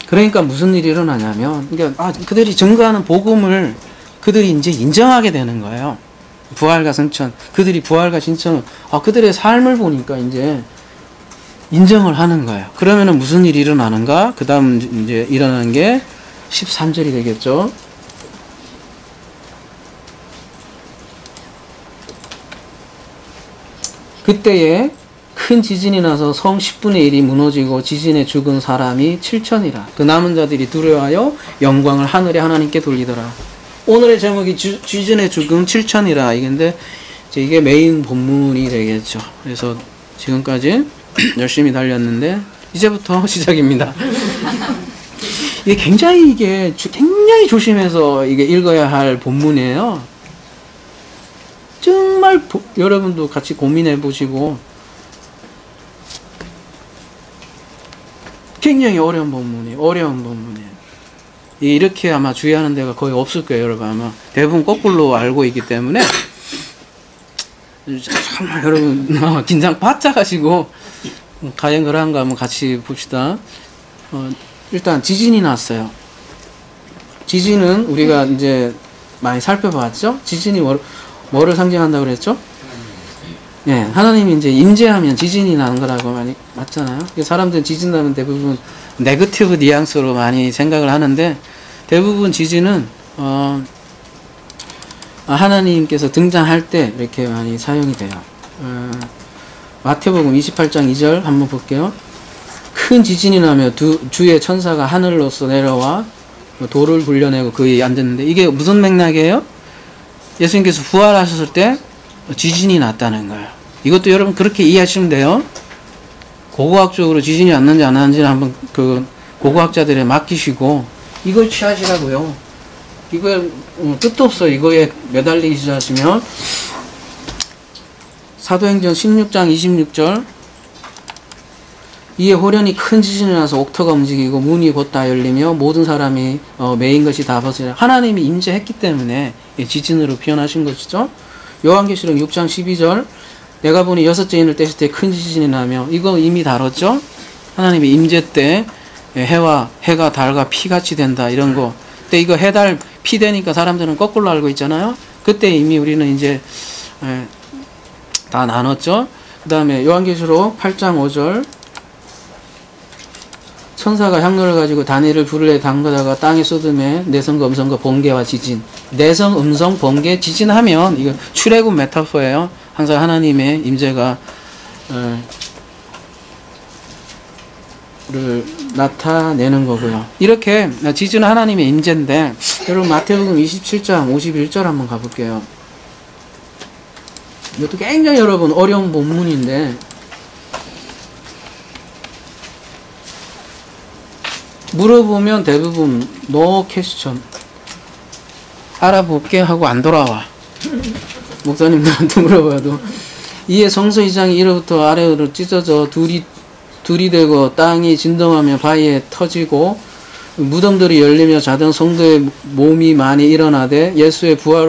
그러니까 무슨 일이 일어나냐면, 그러니까 그들이 증거하는 복음을 그들이 이제 인정하게 되는 거예요. 부활과 승천. 그들이 부활과 승천, 그들의 삶을 보니까 이제 인정을 하는 거예요. 그러면은 무슨 일이 일어나는가? 그 다음 이제 일어나는 게 13절이 되겠죠. 그때에 큰 지진이 나서 성 10분의 1이 무너지고 지진에 죽은 사람이 7천이라. 그 남은 자들이 두려워하여 영광을 하늘의 하나님께 돌리더라. 오늘의 제목이 지진에 죽은 7천이라. 이건데 이게 메인 본문이 되겠죠. 그래서 지금까지 열심히 달렸는데 이제부터 시작입니다. 이게 굉장히 조심해서 이게 읽어야 할 본문이에요. 정말 여러분도 같이 고민해 보시고, 굉장히 어려운 본문이에요. 이렇게 아마 주의하는 데가 거의 없을 거예요, 여러분. 아마 대부분 거꾸로 알고 있기 때문에 정말 여러분 긴장 바짝 하시고 과연 그런가 한번 같이 봅시다. 일단 지진이 났어요. 지진은 우리가 이제 많이 살펴봤죠. 지진이 뭐를 상징한다고 그랬죠? 예, 하나님이 이제 임재하면 지진이 나는 거라고 많이 맞잖아요. 사람들은 지진 나면 대부분 네거티브 뉘앙스로 많이 생각을 하는데, 대부분 지진은 하나님께서 등장할 때 이렇게 많이 사용이 돼요. 마태복음 28장 2절 한번 볼게요. 큰 지진이 나며 주의 천사가 하늘로서 내려와 돌을 굴려내고 그에 앉았는데, 이게 무슨 맥락이에요? 예수님께서 부활하셨을 때 지진이 났다는 거예요. 이것도 여러분 그렇게 이해하시면 돼요. 고고학적으로 지진이 왔는지 안 왔는지는 한번 고고학자들에 맡기시고 이걸 취하시라고요. 이거에 끝도 없어. 이거에 매달리기 시작하시면. 사도행전 16장 26절. 이에 호련히 큰 지진이 나서 옥토가 움직이고 문이 곧 다 열리며 모든 사람이 메인 것이 다 벗어나. 하나님이 임재했기 때문에 지진으로 표현하신 것이죠. 요한계시록 6장 12절. 내가 보니 6째 인을 떼실 때 큰 지진이 나며, 이거 이미 다뤘죠. 하나님의 임재 때 해가 달과 피같이 된다, 이런 거. 근데 이거 해, 달, 피 되니까 사람들은 거꾸로 알고 있잖아요. 그때 이미 우리는 이제 다 나눴죠. 그 다음에 요한계시록 8장 5절. 천사가 향로를 가지고 다니엘을 불에 담그다가 땅에 쏟음에 내성과 음성과 번개와 지진. 내성, 음성, 번개, 지진하면 이거 출애굽 메타포예요. 항상 하나님의 임재가 를 나타내는 거고요. 이렇게 지진은 하나님의 임재인데, 여러분 마태복음 27장 51절 한번 가볼게요. 이것도 굉장히 여러분 어려운 본문인데, 물어보면 대부분 no question, 알아볼게 하고 안 돌아와. 목사님들한테 물어봐도. 이에 성소 이장이 이로부터 아래로 찢어져 둘이 되고 땅이 진동하며 바위에 터지고 무덤들이 열리며 자던 성도의 몸이 많이 일어나되 예수의 부활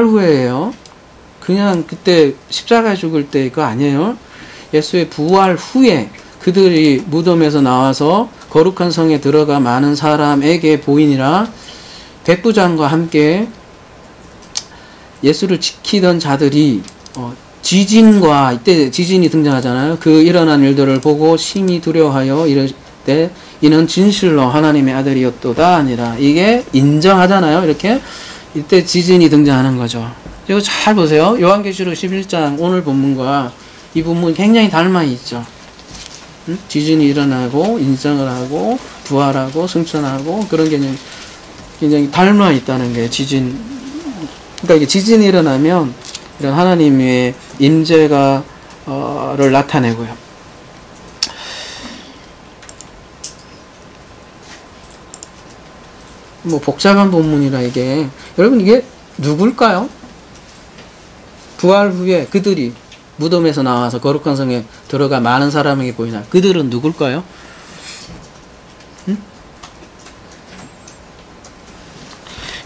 후에예요. 그냥 그때 십자가에 죽을 때 그거 아니에요. 예수의 부활 후에 그들이 무덤에서 나와서 거룩한 성에 들어가 많은 사람에게 보이니라. 백부장과 함께 예수를 지키던 자들이 지진과, 이때 지진이 등장하잖아요. 그 일어난 일들을 보고 심히 두려워하여 이럴 때 이는 진실로 하나님의 아들이었도다 아니라. 이게 인정하잖아요. 이렇게 이때 지진이 등장하는 거죠. 이거 잘 보세요. 요한계시록 11장 오늘 본문과 이 본문이 굉장히 닮아 있죠. 지진이 일어나고 인정을 하고 부활하고 승천하고 그런 개념이 굉장히 닮아 있다는 게 지진. 그러니까 이게 지진이 일어나면 이런 하나님의 임재가 를 나타내고요. 뭐 복잡한 본문이라 이게, 여러분 이게 누굴까요? 부활 후에 그들이 무덤에서 나와서 거룩한 성에 들어가 많은 사람에게 보이나. 그들은 누굴까요?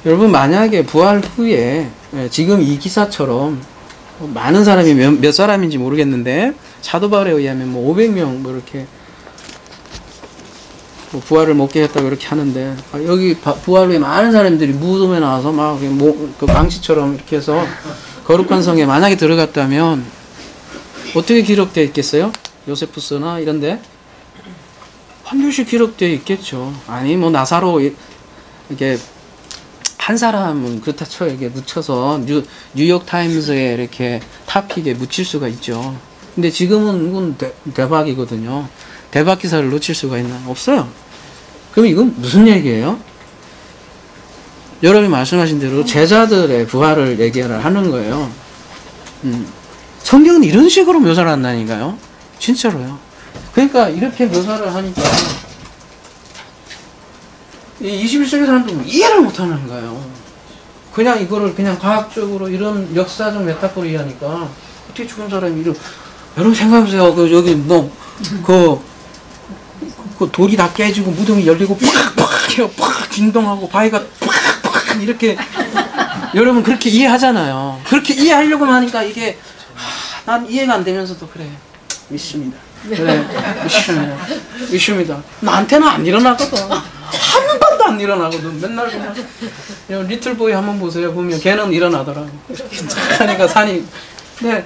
여러분 만약에 부활 후에 지금 이 기사처럼 많은 사람이 몇 사람인지 모르겠는데 사도 바울에 의하면 뭐 500명 뭐 이렇게 뭐 부활을 먹게 했다고 이렇게 하는데, 여기 부활 후에 많은 사람들이 무덤에 나와서 막 그 망치처럼 이렇게 해서 거룩한 성에 만약에 들어갔다면 어떻게 기록되어 있겠어요? 요세푸스나 이런데 반드시 기록되어 있겠죠. 아니 뭐 나사로 이렇게 한 사람은 그렇다 쳐 이렇게 묻혀서 뉴욕 타임스에 이렇게 탑픽에 묻힐 수가 있죠. 근데 지금은 이건 대박이거든요. 대박 기사를 놓칠 수가 있나? 없어요. 그럼 이건 무슨 얘기예요? 여러분이 말씀하신 대로 제자들의 부활을 얘기를 하는 거예요. 성경은 이런 식으로 묘사를 한다니까요. 진짜로요. 그러니까 이렇게 묘사를 하니까 이 21세기 사람들은 이해를 못하는 거예요. 그냥 이거를 그냥 과학적으로 이런 역사적 메타포로 이해하니까 어떻게 죽은 사람이 이런. 여러분 생각해보세요. 그 여기 뭐 그 돌이 다 깨지고 무덤이 열리고 팍 진동하고 바위가 팍 이렇게. 여러분 그렇게 이해하잖아요. 그렇게 이해하려고 하니까 이게 난 이해가 안 되면서도 그래 믿습니다. 그래 믿습니다. 나한테는 안 일어나거든. 한 번도 안 일어나거든. 맨날 그냥 리틀보이 한번 보세요. 보면 걔는 일어나더라고. 하니까 산이. 근데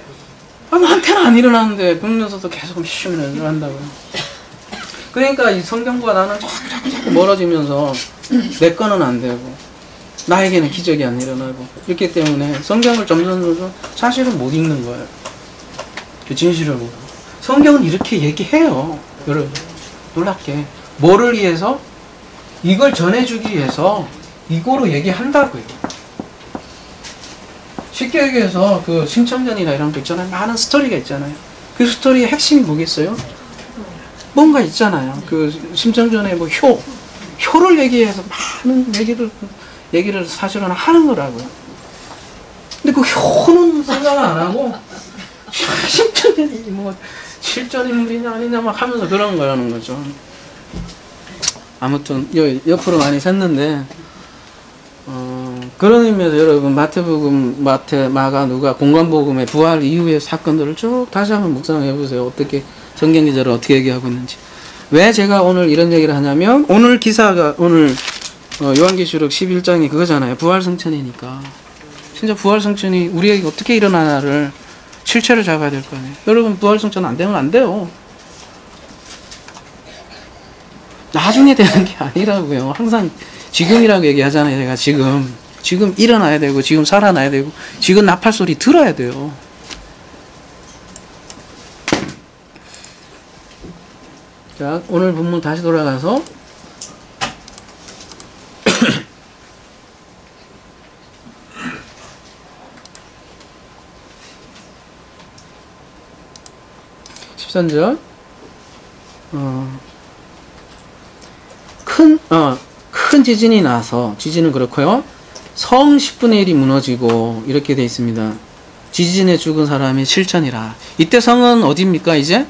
나한테는 안 일어나는데 그러면서도 계속 믿으면 일어난다고요. 그러니까 이 성경과 나는 자꾸 멀어지면서 내 거는 안 되고 나에게는 기적이 안 일어나고 이렇기 때문에 성경을 점점 사실은 못 읽는 거예요. 그 진실을 모르고. 성경은 이렇게 얘기해요. 여러분 놀랍게 뭐를 위해서? 이걸 전해주기 위해서 이거로 얘기한다고요. 쉽게 얘기해서 그 심청전이나 이런 거 있잖아요. 많은 스토리가 있잖아요. 그 스토리의 핵심이 뭐겠어요? 뭔가 있잖아요. 그 심청전에 뭐 효를 얘기해서 많은 얘기를 사실은 하는 거라고요. 근데 그 효는 생각을 안 하고 심청전이 뭐 실존인물이냐 아니냐 막 하면서 그런 거라는 거죠. 아무튼 옆으로 많이 샜는데 그런 의미에서 여러분 마태복음, 마가, 누가 공관복음의 부활 이후의 사건들을 쭉 다시 한번 묵상해 보세요. 어떻게 성경 기자를 어떻게 얘기하고 있는지. 왜 제가 오늘 이런 얘기를 하냐면 오늘 기사가 오늘 요한계시록 11장이 그거잖아요. 부활 성천이니까. 진짜 부활 성천이 우리에게 어떻게 일어나나를 실체를 잡아야 될 거 아니에요. 여러분 부활 성천 안 되면 안 돼요. 나중에 되는 게 아니라고요. 항상 지금이라고 얘기하잖아요. 제가 지금 일어나야 되고, 지금 살아나야 되고, 지금 나팔 소리 들어야 돼요. 자, 오늘 본문 다시 돌아가서 13절. 큰 지진이 나서, 지진은 그렇고요. 성 10분의 1이 무너지고, 이렇게 되어 있습니다. 지진에 죽은 사람이 7천이라. 이때 성은 어디입니까, 이제?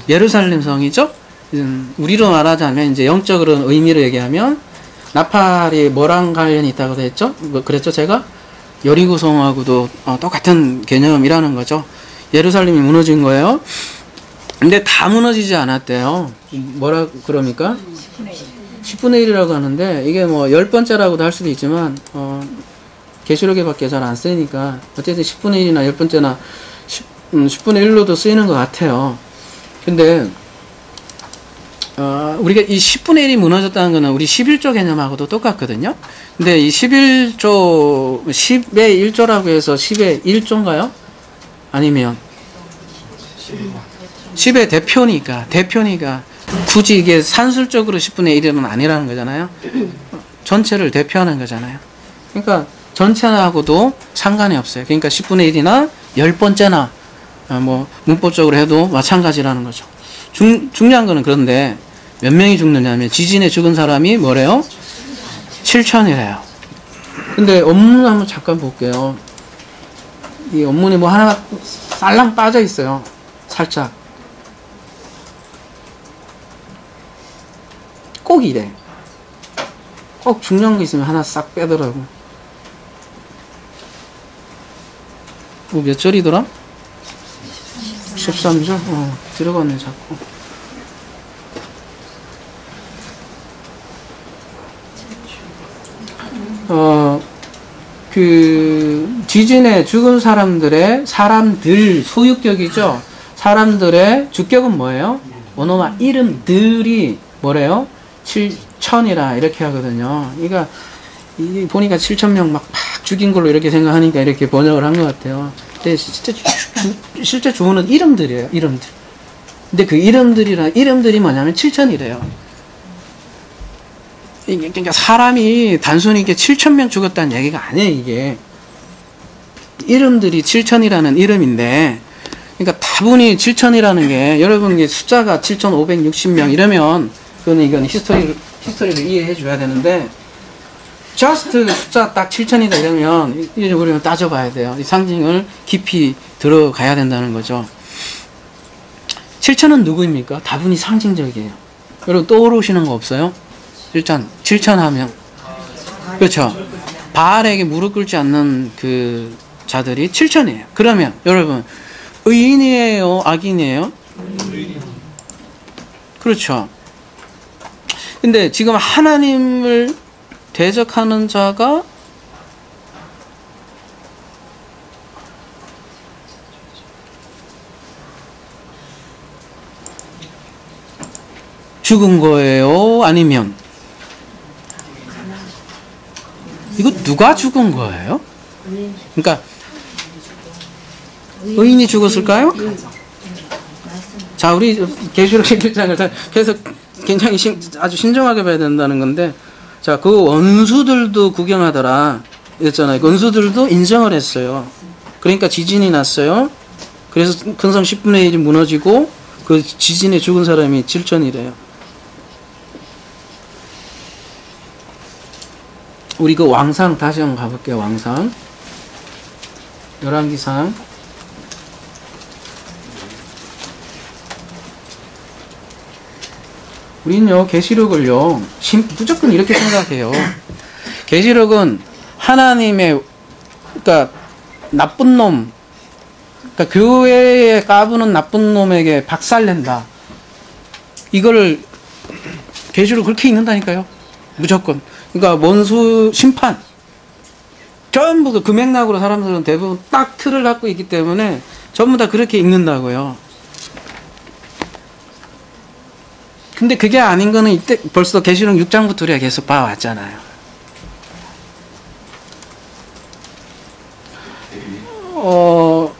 예루살렘 성이죠? 우리로 말하자면, 이제 영적으로 의미를 얘기하면, 나팔이 뭐랑 관련이 있다고 했죠? 그랬죠, 제가? 여리고 성하고도 똑같은 개념이라는 거죠. 예루살렘이 무너진 거예요. 근데 다 무너지지 않았대요. 뭐라 그럽니까? 10분의 1이라고 하는데, 이게 뭐 10번째라고도 할 수도 있지만, 계시록에 밖에 잘 안 쓰이니까, 어쨌든 10분의 1이나 10번째나 10분의 1로도 쓰이는 것 같아요. 근데, 우리가 이 10분의 1이 무너졌다는 거는 우리 11조 개념하고도 똑같거든요. 근데 이 11조, 10의 1조라고 해서 10의 1조인가요? 아니면 10의 대표니까 굳이 이게 산술적으로 10분의 1은 아니라는 거잖아요. 전체를 대표하는 거잖아요. 그러니까 전체하고도 상관이 없어요. 그러니까 10분의 1이나 10번째나 뭐 문법적으로 해도 마찬가지라는 거죠. 중요한 거는 그런데 몇 명이 죽느냐면 지진에 죽은 사람이 뭐래요? 7천이래요. 근데 원문 한번 잠깐 볼게요. 이 원문에 뭐 하나 쌀랑 빠져 있어요. 살짝. 꼭 이래. 꼭 중요한 거 있으면 하나 싹 빼더라고. 몇 절이더라? 13절? 들어갔네, 자꾸. 지진에 죽은 사람들, 소유격이죠? 사람들의 주격은 뭐예요? 오노마, 이름들이 뭐래요? 7천이라, 이렇게 하거든요. 그러니까, 보니까 7천명 막 죽인 걸로 이렇게 생각하니까 이렇게 번역을 한 것 같아요. 근데 실제 주어는 이름들이에요, 이름들. 근데 그 이름들이 뭐냐면 7천이래요. 그러니까 사람이 단순히 이게 7천명 죽었다는 얘기가 아니에요, 이게. 이름들이 7천이라는 이름인데, 그러니까 다분히 7천이라는 게, 여러분, 이게 숫자가 7,560명 이러면, 이건 히스토리를 이해해 줘야 되는데, just 숫자 딱 7천이다 이러면, 이제 우리는 따져봐야 돼요. 이 상징을 깊이 들어가야 된다는 거죠. 7천은 누구입니까? 다분히 상징적이에요. 여러분 떠오르시는 거 없어요? 7천 하면. 그렇죠. 바알에게 무릎 꿇지 않는 그 자들이 7천이에요. 그러면 여러분 의인이에요? 악인이에요? 그렇죠. 근데 지금 하나님을 대적하는 자가 죽은 거예요? 아니면 이거 누가 죽은 거예요? 그러니까 의인이 죽었을까요? 자, 우리 계시록 11장을 계속 굉장히 아주 신중하게 봐야 된다는 건데, 자, 그 원수들도 구경하더라 했잖아요. 원수들도 인정을 했어요. 그러니까 지진이 났어요. 그래서 큰성 10분의 1이 무너지고 그 지진에 죽은 사람이 7천이래요. 우리 그 왕상 다시 한번 가볼게요. 왕상 열왕기상 우리는요 계시록을요 무조건 이렇게 생각해요. 계시록은 하나님의 그러니까 나쁜 놈, 그러니까 교회에 까부는 나쁜 놈에게 박살낸다. 이거를 계시록 그렇게 읽는다니까요. 무조건. 그러니까 원수 심판 전부 그 맥락으로 사람들은 대부분 딱 틀을 갖고 있기 때문에 전부 다 그렇게 읽는다고요. 근데 그게 아닌 거는 이때 벌써 계시록 6장부터 우리가 계속 봐왔잖아요.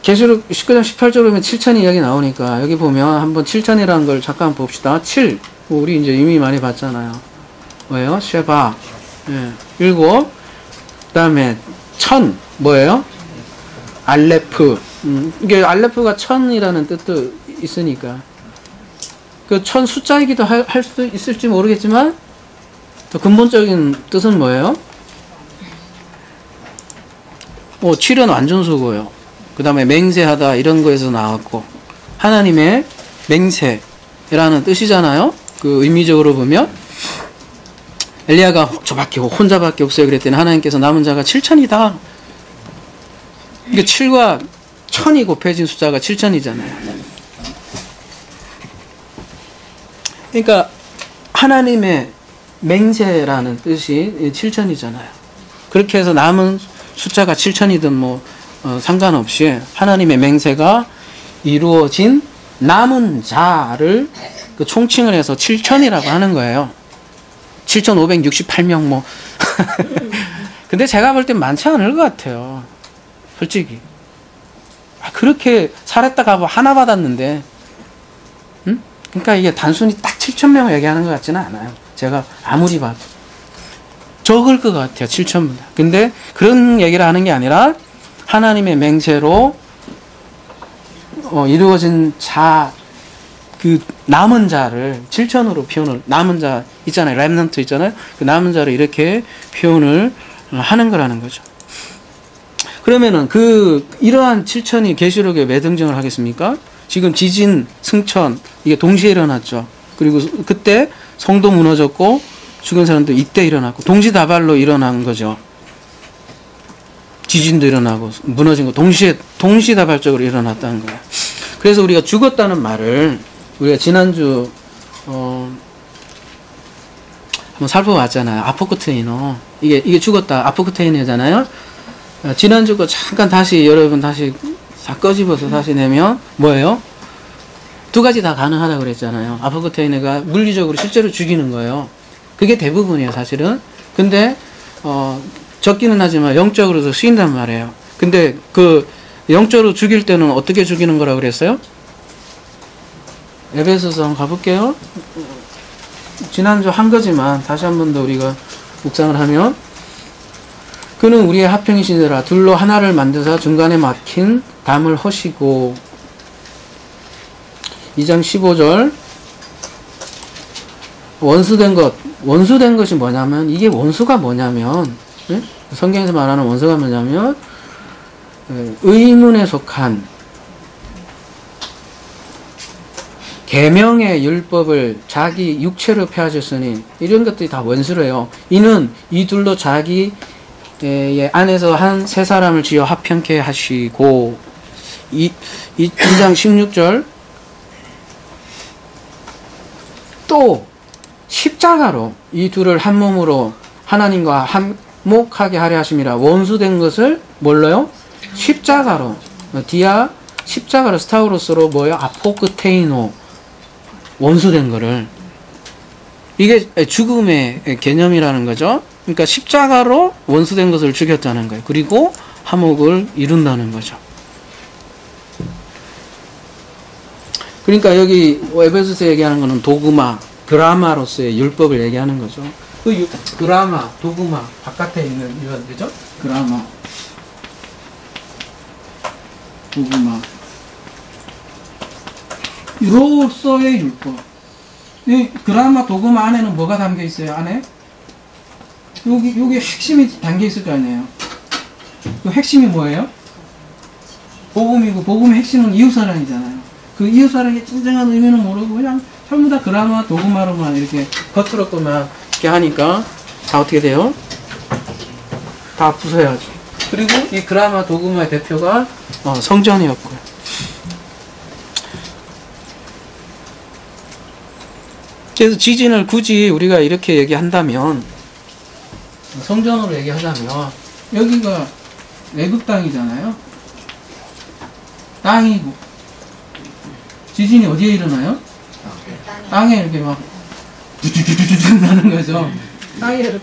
계시록 19장 18절에 보면 7천이 이야기 나오니까 여기 보면 한번 7천이라는 걸 잠깐 봅시다. 7. 우리 이제 이미 많이 봤잖아요. 뭐예요? 쉐바. 예. 7. 그 다음에 1000. 뭐예요? 알레프. 이게 알레프가 1000이라는 뜻도 있으니까. 그 1000 숫자이기도 할 수도 있을지 모르겠지만, 더 근본적인 뜻은 뭐예요? 7은 완전수고요. 그 다음에 맹세하다 이런 거에서 나왔고, 하나님의 맹세라는 뜻이잖아요. 그 의미적으로 보면 엘리야가 저밖에 혼자밖에 없어요 그랬더니 하나님께서 남은 자가 7천이다. 이게 7과 1000이 곱해진 숫자가 7천이잖아요. 그러니까 하나님의 맹세라는 뜻이 7천이잖아요. 그렇게 해서 남은 숫자가 7천이든 뭐 상관없이 하나님의 맹세가 이루어진 남은 자를 그 총칭을 해서 7천이라고 하는 거예요. 7,568명 뭐. 근데 제가 볼 땐 많지 않을 것 같아요. 솔직히. 그렇게 살았다 가고 하나 받았는데, 응? 그러니까 이게 단순히 딱 7,000명을 얘기하는 것 같지는 않아요. 제가 아무리 봐도. 적을 것 같아요. 7,000명. 근데 그런 얘기를 하는 게 아니라 하나님의 맹세로 이루어진 자, 그 남은 자를 7천으로 표현을, 남은 자 있잖아요. 렘넌트 있잖아요. 그 남은 자를 이렇게 표현을 하는 거라는 거죠. 그러면은 이러한 7천이 계시록에 왜 등장을 하겠습니까? 지금 지진, 승천 이게 동시에 일어났죠. 그리고 그때 성도 무너졌고 죽은 사람도 이때 일어났고 동시다발로 일어난 거죠. 지진도 일어나고 무너진 거 동시다발적으로 일어났다는 거예요. 그래서 우리가 죽었다는 말을 우리가 지난주 한번 살펴봤잖아요. 아포크테이너. 이게 죽었다. 아포크테이너잖아요. 지난주 거 잠깐 다시 여러분 다시 다 꺼집어서 다시 내면 뭐예요? 두 가지 다 가능하다고 그랬잖아요. 아포크테이너가 물리적으로 실제로 죽이는 거예요. 그게 대부분이에요, 사실은. 근데 적기는 하지만 영적으로도 쓰인단 말이에요. 근데 그 영적으로 죽일 때는 어떻게 죽이는 거라고 그랬어요? 에베소서 한번 가볼게요. 지난주 한 거지만 다시 한 번 더 우리가 묵상을 하면, 그는 우리의 화평이시니라 둘로 하나를 만드사 중간에 막힌 담을 허시고. 2장 15절 원수된 것이 뭐냐면, 이게 원수가 뭐냐면, 성경에서 말하는 원수가 뭐냐면 의문에 속한 계명의 율법을 자기 육체로 폐하셨으니, 이런 것들이 다 원수래요. 이는 이 둘로 자기 안에서 한 세 사람을 지어 화평케 하시고. 2장 16절 또 십자가로 이 둘을 한 몸으로 하나님과 한목하게 하려 하심이라. 원수된 것을 뭘로요? 십자가로. 디아 십자가로, 스타우로스로 뭐예요? 아포크테이노. 원수된 거를. 이게 죽음의 개념이라는 거죠. 그러니까 십자가로 원수된 것을 죽였다는 거예요. 그리고 화목을 이룬다는 거죠. 그러니까 여기 에베소서 얘기하는 거는 도그마, 그라마로서의 율법을 얘기하는 거죠. 그 그라마, 도그마, 바깥에 있는 이런 거죠. 그라마, 도그마. 이로서의 율법. 이 그라마, 도그마 안에는 뭐가 담겨 있어요? 안에? 여기 핵심이 담겨 있을 거 아니에요. 그 핵심이 뭐예요? 복음이고, 복음의 핵심은 이웃사랑이잖아요. 그 이웃사랑의 진정한 의미는 모르고 그냥 전부 다 그라마, 도그마로만 이렇게 겉으로 것만 이렇게 하니까 다 어떻게 돼요? 다 부숴야죠. 그리고 이 그라마, 도그마의 대표가 성전이었고요. 그래서 지진을 굳이 우리가 이렇게 얘기한다면, 성전으로 얘기하자면, 여기가 애굽 땅이잖아요. 땅이고, 지진이 어디에 일어나요? 땅에 이렇게 막 두두두두두 나는 거죠.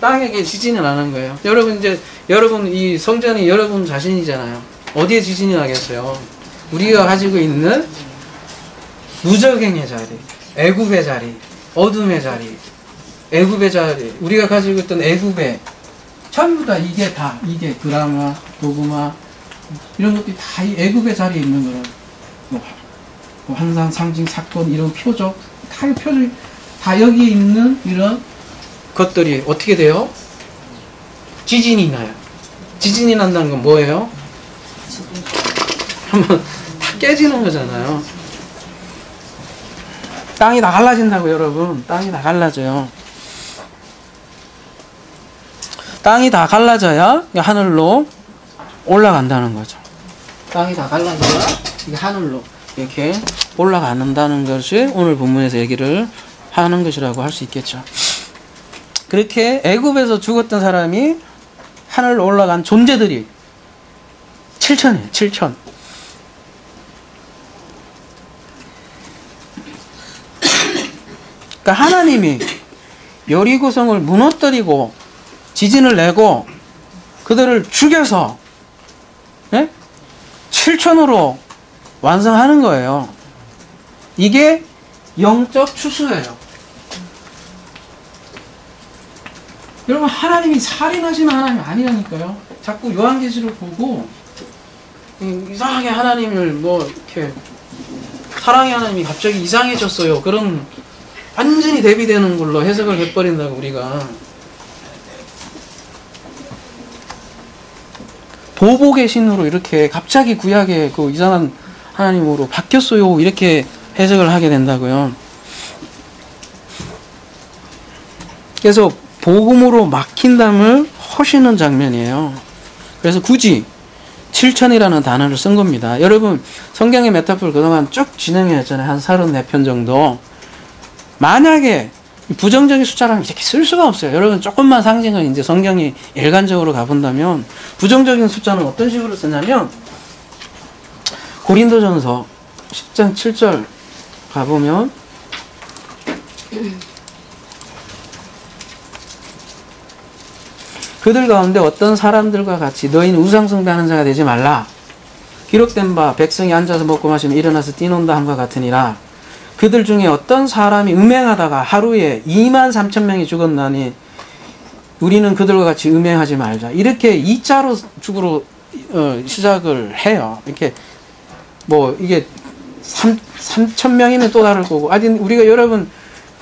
땅에게 지진이 나는 거예요. 여러분 이제 여러분 이 성전이 여러분 자신이잖아요. 어디에 지진이 나겠어요? 우리가 가지고 있는 무적행의 자리, 애굽의 자리, 어둠의 자리, 애굽의 자리, 우리가 가지고 있던 애굽의 전부 다 이게 그라마, 도그마 이런 것들이 다 이 애굽의 자리에 있는 거예요. 뭐 항상 상징, 사건, 이런 표적, 다 여기 있는 이런 것들이 어떻게 돼요? 지진이 나요. 지진이 난다는 건 뭐예요? 한번 다 깨지는 거잖아요. 땅이 다 갈라진다고 여러분. 땅이 다 갈라져요. 땅이 다 갈라져야 하늘로 올라간다는 거죠. 땅이 다 갈라져야 하늘로 이렇게 올라간다는 것이 오늘 본문에서 얘기를 하는 것이라고 할 수 있겠죠. 그렇게 애굽에서 죽었던 사람이 하늘로 올라간 존재들이 7천이에요. 7천. 그러니까 하나님이 여리고성을 무너뜨리고 지진을 내고 그들을 죽여서 7천으로 완성하는 거예요. 이게 영적 추수예요. 여러분 하나님이 살인하시는 하나님이 아니라니까요. 자꾸 요한계시록 보고 이상하게 하나님을 뭐 이렇게 사랑의 하나님이 갑자기 이상해졌어요. 그런 완전히 대비되는 걸로 해석을 해버린다고 우리가. 보복의 신으로 이렇게 갑자기 구약의 그 이상한 하나님으로 바뀌었어요. 이렇게 해석을 하게 된다고요. 그래서 복음으로 막힌 담을 허시는 장면이에요. 그래서 굳이 7천이라는 단어를 쓴 겁니다. 여러분 성경의 메타포를 그동안 쭉 진행했잖아요. 한 34편 정도. 만약에 부정적인 숫자라면 이렇게 쓸 수가 없어요. 여러분 조금만 상징을 이제 성경이 일관적으로 가본다면 부정적인 숫자는 어떤 식으로 쓰냐면 고린도전서 10장 7절 가보면 그들 가운데 어떤 사람들과 같이 너희는 우상숭배하는 자가 되지 말라. 기록된 바 백성이 앉아서 먹고 마시면 일어나서 뛰논다 함과 같으니라. 그들 중에 어떤 사람이 음행하다가 하루에 23,000명이 죽었나니 우리는 그들과 같이 음행하지 말자. 이렇게 2자로 죽으로 시작을 해요. 이렇게 뭐 이게 3,000명이면 또 다를 거고 아직 우리가 여러분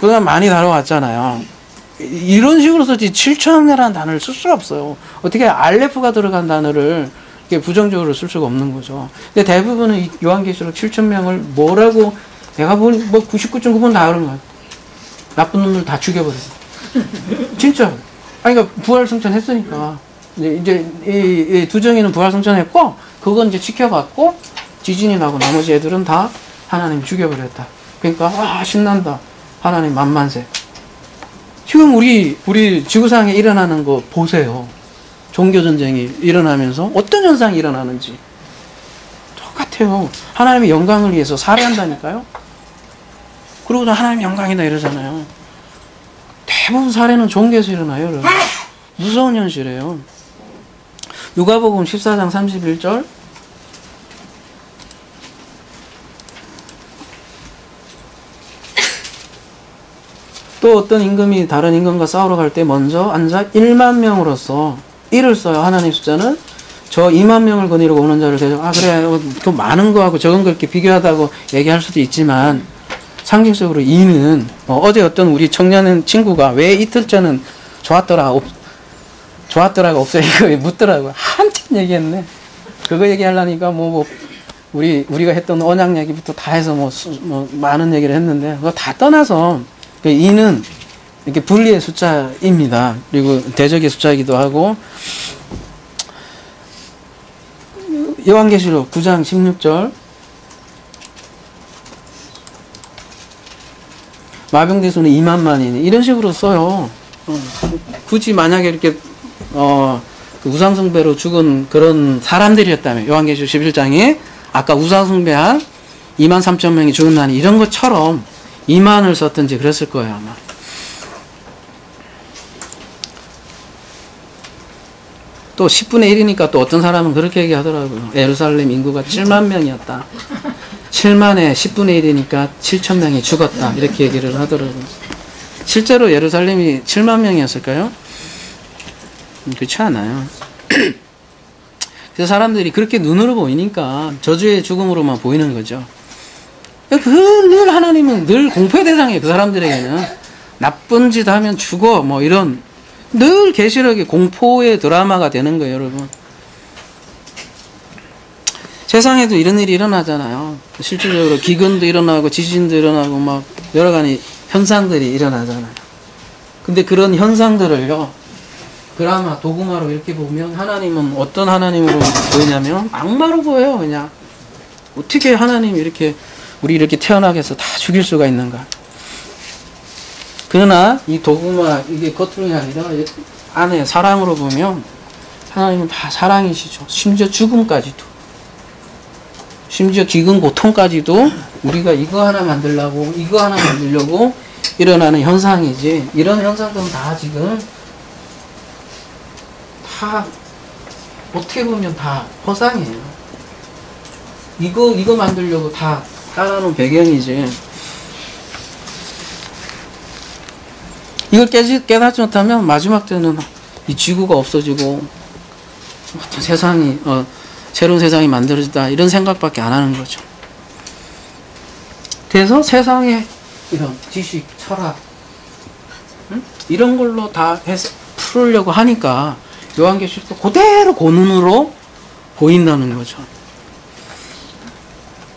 그동안 많이 다뤄왔잖아요. 이런 식으로 썼지 7천이라는 단어를 쓸 수가 없어요. 어떻게 알레프가 들어간 단어를 이렇게 부정적으로 쓸 수가 없는 거죠. 근데 대부분은 이 요한계시록 7,000명을 뭐라고 내가 보니 뭐 99.9번 다 그런 거야. 나쁜 놈들 다 죽여버려. 진짜. 아니 그러니까 부활 승천했으니까 이제 이 두정이는 부활 승천했고 그건 이제 지켜봤고 지진이 나고 나머지 애들은 다 하나님 죽여버렸다. 그러니까 신난다. 하나님 만만세. 지금 우리 지구상에 일어나는 거 보세요. 종교전쟁이 일어나면서 어떤 현상이 일어나는지 똑같아요. 하나님의 영광을 위해서 살해한다니까요. 그러고서 하나님의 영광이다 이러잖아요. 대부분 살해는 종교에서 일어나요. 여러분. 무서운 현실이에요. 누가복음 14장 31절 또 어떤 임금이 다른 임금과 싸우러 갈 때 먼저 앉아 1만 명으로서 1을 써요. 하나님 숫자는 저 2만 명을 거느리고 오는 자를 대적. 그래 그 많은 거하고 적은 거 이렇게 비교하다고 얘기할 수도 있지만 상징적으로 2는 어제 어떤 우리 청년 친구가 왜 이틀째는 좋았더라가 없어요. 이거 묻더라고요. 한참 얘기했네. 그거 얘기하려니까 우리가 했던 언약 얘기부터 다 해서 많은 얘기를 했는데 그거 다 떠나서 2는 이렇게 분리의 숫자입니다. 그리고 대적의 숫자이기도 하고 요한계시록 9장 16절 마병대수는 2만만이니 이런 식으로 써요. 굳이 만약에 이렇게 그 우상숭배로 죽은 그런 사람들이었다면 요한계시록 11장에 아까 우상숭배한 23,000명이 죽었나니 이런 것처럼 2만을 썼든지 그랬을 거예요 아마. 또 10분의 1이니까 또 어떤 사람은 그렇게 얘기하더라고요. 예루살렘 인구가 7만 명이었다. 7만에 10분의 1이니까 7천 명이 죽었다. 이렇게 얘기를 하더라고요. 실제로 예루살렘이 7만 명이었을까요? 그렇지 않아요. 그래서 사람들이 그렇게 눈으로 보이니까 저주의 죽음으로만 보이는 거죠. 늘 하나님은 늘 공포의 대상이에요. 그 사람들에게는. 나쁜 짓 하면 죽어. 뭐 이런 늘 계시록이 공포의 드라마가 되는 거예요, 여러분. 세상에도 이런 일이 일어나잖아요. 실질적으로 기근도 일어나고 지진도 일어나고 막 여러 가지 현상들이 일어나잖아요. 근데 그런 현상들을요, 드라마, 도구마로 이렇게 보면 하나님은 어떤 하나님으로 보이냐면 악마로 보여요, 그냥. 어떻게 하나님이 이렇게 우리 이렇게 태어나게 해서 다 죽일 수가 있는가. 그러나 이 도구마, 이게 겉으로가 아니라 안에 사랑으로 보면 하나님은 다 사랑이시죠. 심지어 죽음까지도. 심지어 기근 고통까지도 우리가 이거 하나 만들려고, 이거 하나 만들려고 일어나는 현상이지. 이런 현상들은 다 지금 다 어떻게 보면 다 허상이에요. 이거 만들려고 다 따라놓은 배경이지. 이걸 깨닫지 못하면 마지막 때는 이 지구가 없어지고 세상이 새로운 세상이 만들어지다 이런 생각밖에 안 하는 거죠. 그래서 세상에 이런 지식, 철학 이런 걸로 다 해서 풀으려고 하니까 요한계시록도 그대로 그 눈으로 보인다는 거죠.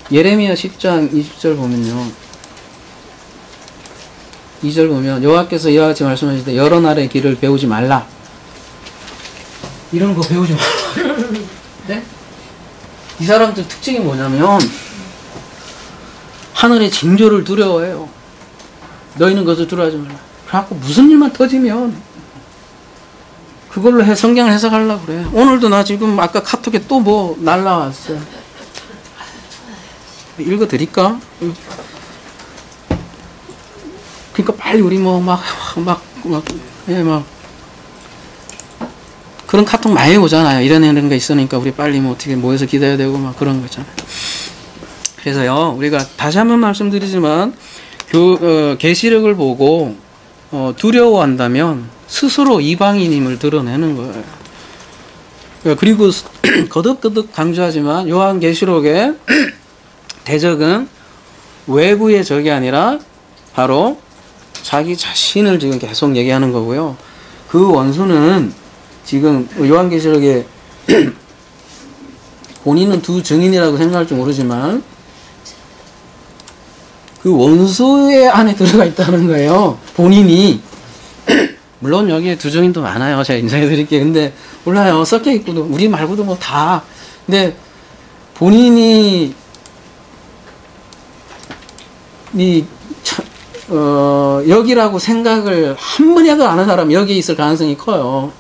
예레미야 10장 20절 보면요. 2절 보면 여호와께서 이와 같이 말씀하실 때 여러 나라의 길을 배우지 말라. 이런 거 배우지 말라. 네? 이 사람들 특징이 뭐냐면 하늘의 징조를 두려워해요. 너희는 그것을 두려워하지 말라. 그래갖고 무슨 일만 터지면 그걸로 성경을 해석하려고 그래. 오늘도 나 지금 아까 카톡에 또 뭐 날라왔어요. 읽어드릴까? 그러니까 빨리 우리 그런 카톡 많이 오잖아요. 이런 거 있으니까 우리 빨리 뭐 어떻게 모여서 기다려야 되고 막 그런 거잖아요. 그래서요, 우리가 다시 한번 말씀드리지만 계시록을 보고 두려워한다면 스스로 이방인임을 드러내는 거예요. 그리고 거듭거듭 강조하지만 요한계시록의 대적은 외부의 적이 아니라 바로 자기 자신을 지금 계속 얘기하는 거고요. 그 원수는 지금 요한계시록에 본인은 두 증인이라고 생각할지 모르지만 그 원수의 안에 들어가 있다는 거예요. 본인이. 물론 여기에 두 증인도 많아요. 제가 인정해 드릴게요. 근데 몰라요. 섞여 있고도 우리 말고도 뭐 다. 근데 본인이 여기라고 생각을 한 번이라도 안 한 사람이 여기에 있을 가능성이 커요.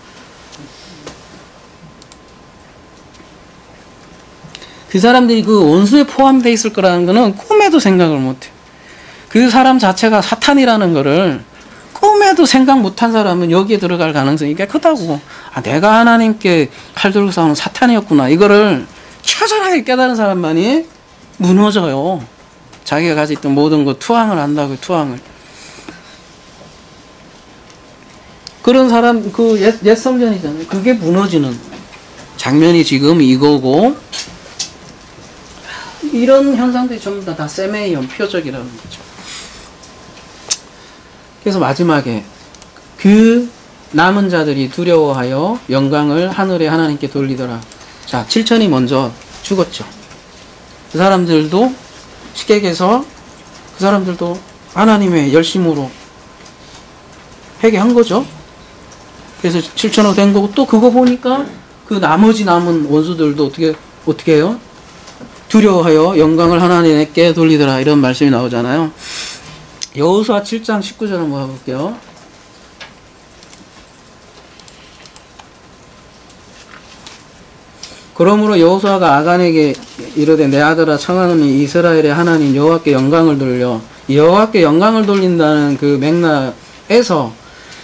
그 사람들이 그 원수에 포함되어 있을 거라는 거는 꿈에도 생각을 못 해요. 그 사람 자체가 사탄이라는 거를 꿈에도 생각 못한 사람은 여기에 들어갈 가능성이 꽤 크다고. 아, 내가 하나님께 칼 들고 싸우는 사탄이었구나. 이거를 처절하게 깨달은 사람만이 무너져요. 자기가 가지고 있던 모든 거 투항을 한다고요. 투항을. 그런 사람 그 옛 성전이잖아요. 그게 무너지는 장면이 지금 이거고, 이런 현상들이 전부 다 세메이온 표적이라는 거죠. 그래서 마지막에 그 남은 자들이 두려워하여 영광을 하늘의 하나님께 돌리더라. 자, 7천이 먼저 죽었죠. 그 사람들도 쉽게 얘기해서 그 사람들도 하나님의 열심으로 회개한 거죠. 그래서 7천으로 된 거고, 또 그거 보니까 그 나머지 남은 원수들도 어떻게 해요? 두려워하여 영광을 하나님께 돌리더라. 이런 말씀이 나오잖아요. 여호수아 7장 19절 한번 볼게요. 그러므로 여호수아가 아간에게 이르되 내 아들아 청하노니 이스라엘의 하나님 여호와께 영광을 돌려. 여호와께 영광을 돌린다는 그 맥락에서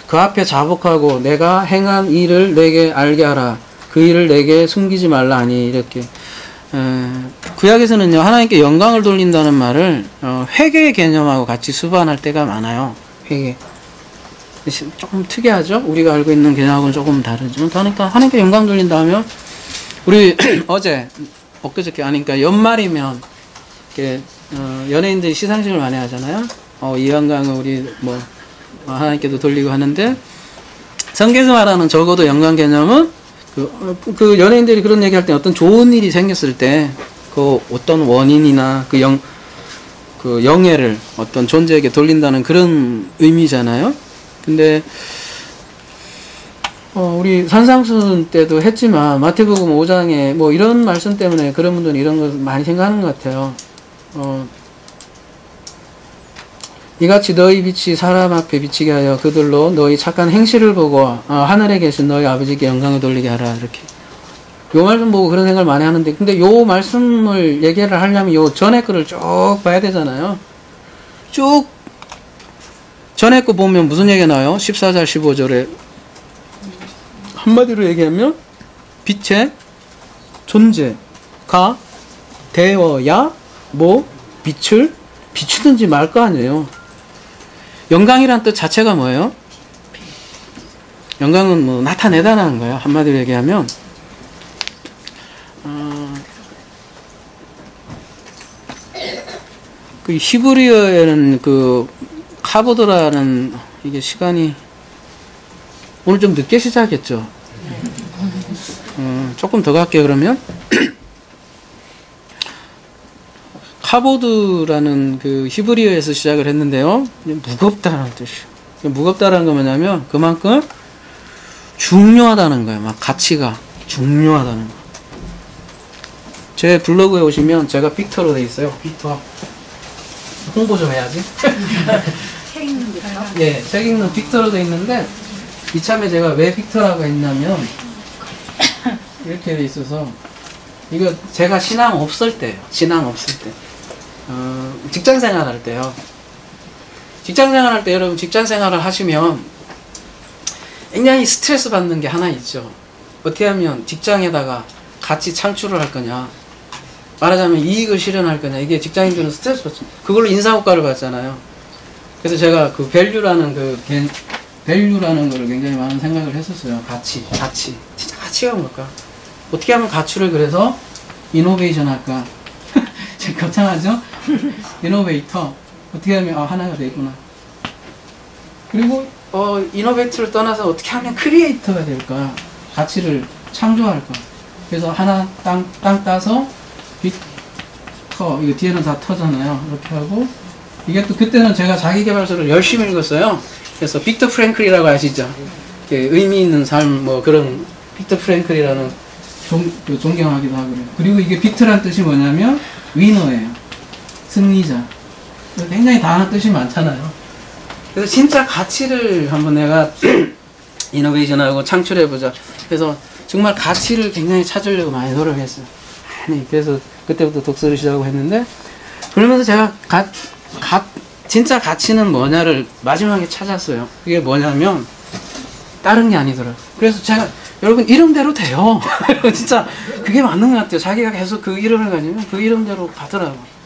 그 앞에 자복하고 내가 행한 일을 내게 알게 하라. 그 일을 내게 숨기지 말라 하니 이렇게 구약에서는요 하나님께 영광을 돌린다는 말을 회개의 개념하고 같이 수반할 때가 많아요. 회개 조금 특이하죠. 우리가 알고 있는 개념하고는 조금 다르죠. 그러니까 하나님께 영광 돌린다 하면 우리 어제 엊그저께 아니니까 연말이면 이렇게 연예인들이 시상식을 많이 하잖아요. 이 영광을 우리 뭐 하나님께도 돌리고 하는데 성경에서 말하는 적어도 영광 개념은 그 연예인들이 그런 얘기할 때 어떤 좋은 일이 생겼을 때 그 어떤 원인이나 그 영예를 어떤 존재에게 돌린다는 그런 의미잖아요. 근데 우리 산상순 때도 했지만 마태복음 5장에 뭐 이런 말씀 때문에 그런 분들은 이런 걸 많이 생각하는 것 같아요. 이같이 너희 빛이 사람 앞에 비치게 하여 그들로 너희 착한 행실을 보고 하늘에 계신 너희 아버지께 영광을 돌리게 하라. 이렇게 요 말씀 보고 그런 생각을 많이 하는데 근데 요 말씀을 얘기를 하려면 요 전에 거를 쭉 봐야 되잖아요. 쭉 전에 거 보면 무슨 얘기가 나와요? 14절 15절에 한마디로 얘기하면 빛의 존재가 되어야 뭐 빛을 비추든지 말 거 아니에요. 영광이란 뜻 자체가 뭐예요? 영광은 뭐 나타내다라는 거예요. 한마디로 얘기하면 그 히브리어에는 그 카보드라는 이게 시간이 오늘 좀 늦게 시작했죠. 조금 더 갈게요. 그러면 카보드라는 그 히브리어에서 시작을 했는데요. 무겁다라는 뜻이에요. 무겁다라는 건 뭐냐면 그만큼 중요하다는 거예요. 막 가치가 중요하다는 거. 제 블로그에 오시면 제가 빅터로 돼 있어요. 빅터. 홍보 좀 해야지. 책 읽는 빅터? 예, 책 읽는 빅터로 돼 있는데 이참에 제가 왜 빅터라고 했냐면 이렇게 돼 있어서 이거 제가 신앙 없을 때예요. 신앙 없을 때. 직장 생활할 때요. 직장 생활할 때 여러분 직장 생활을 하시면 굉장히 스트레스 받는 게 하나 있죠. 어떻게 하면 직장에다가 같이 창출을 할 거냐. 말하자면 이익을 실현할 거냐. 이게 직장인들은 스트레스 받죠. 그걸로 인사효과를 받잖아요. 그래서 제가 그 밸류라는 밸류라는 걸 굉장히 많은 생각을 했었어요. 가치. 진짜 가치가 뭘까? 어떻게 하면 가치를 그래서 이노베이션 할까? 거창하죠? 이노베이터. 어떻게 하면 하나가 되구나. 그리고 이노베이터를 떠나서 어떻게 하면 크리에이터가 될까? 가치를 창조할까? 그래서 하나 땅 따서 빅터, 이거 뒤에는 다 터잖아요. 이렇게 하고 이게 또 그때는 제가 자기계발서를 열심히 읽었어요. 그래서 빅터 프랭클이라고 아시죠? 의미 있는 삶 뭐 그런 빅터 프랭클이라는 존경하기도 하고요. 그리고 이게 빅터란 뜻이 뭐냐면 위너예요. 승리자. 굉장히 다양한 뜻이 많잖아요. 그래서 진짜 가치를 한번 내가 이노베이션하고 창출해보자. 그래서 정말 가치를 굉장히 찾으려고 많이 노력했어요. 그래서 그때부터 독서를 시작하고 했는데 그러면서 제가 진짜 가치는 뭐냐를 마지막에 찾았어요. 그게 뭐냐면 다른 게 아니더라고요. 그래서 제가 여러분 이름대로 돼요. 진짜 그게 맞는 것 같아요. 자기가 계속 그 이름을 가지면 그 이름대로 가더라고요.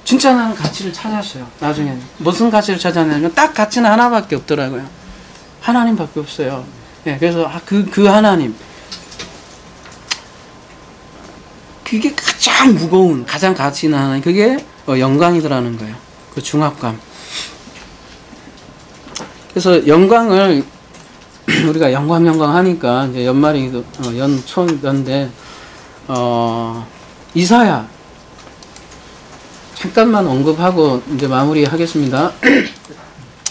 진짜 나는 가치를 찾았어요. 나중에는 무슨 가치를 찾았냐면 딱 가치는 하나밖에 없더라고요. 하나님밖에 없어요. 예, 그래서 그 하나님 그게 가장 무거운 가장 가치 있는 하나님 그게 영광이더라는 거예요. 그 중압감. 그래서 영광을 우리가 영광 하니까 이제 연말이기도 연초인데 이사야 잠깐만 언급하고 이제 마무리하겠습니다.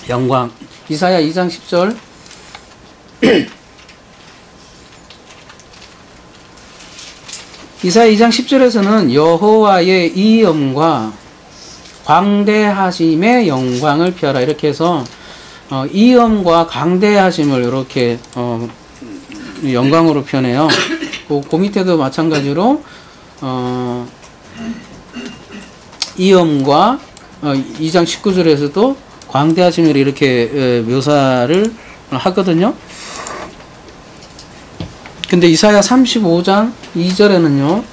영광 이사야 2장 10절 이사야 2장 10절에서는 여호와의 이엄과 광대하심의 영광을 피하라 이렇게 해서 이엄과 광대하심을 이렇게 영광으로 표현해요. 그 밑에도 마찬가지로 이엄과 2장 19절에서도 광대하심을 이렇게 묘사를 하거든요. 근데 이사야 35장 2절에는요.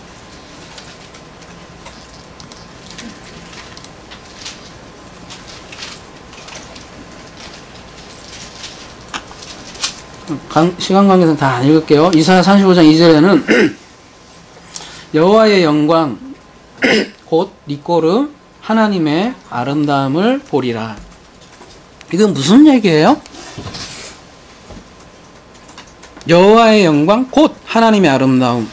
시간 관계상 다 안 읽을게요. 이사야 35장 2절에는 여호와의 영광 곧 니꼬르 하나님의 아름다움을 보리라. 이건 무슨 얘기예요? 여호와의 영광 곧 하나님의 아름다움.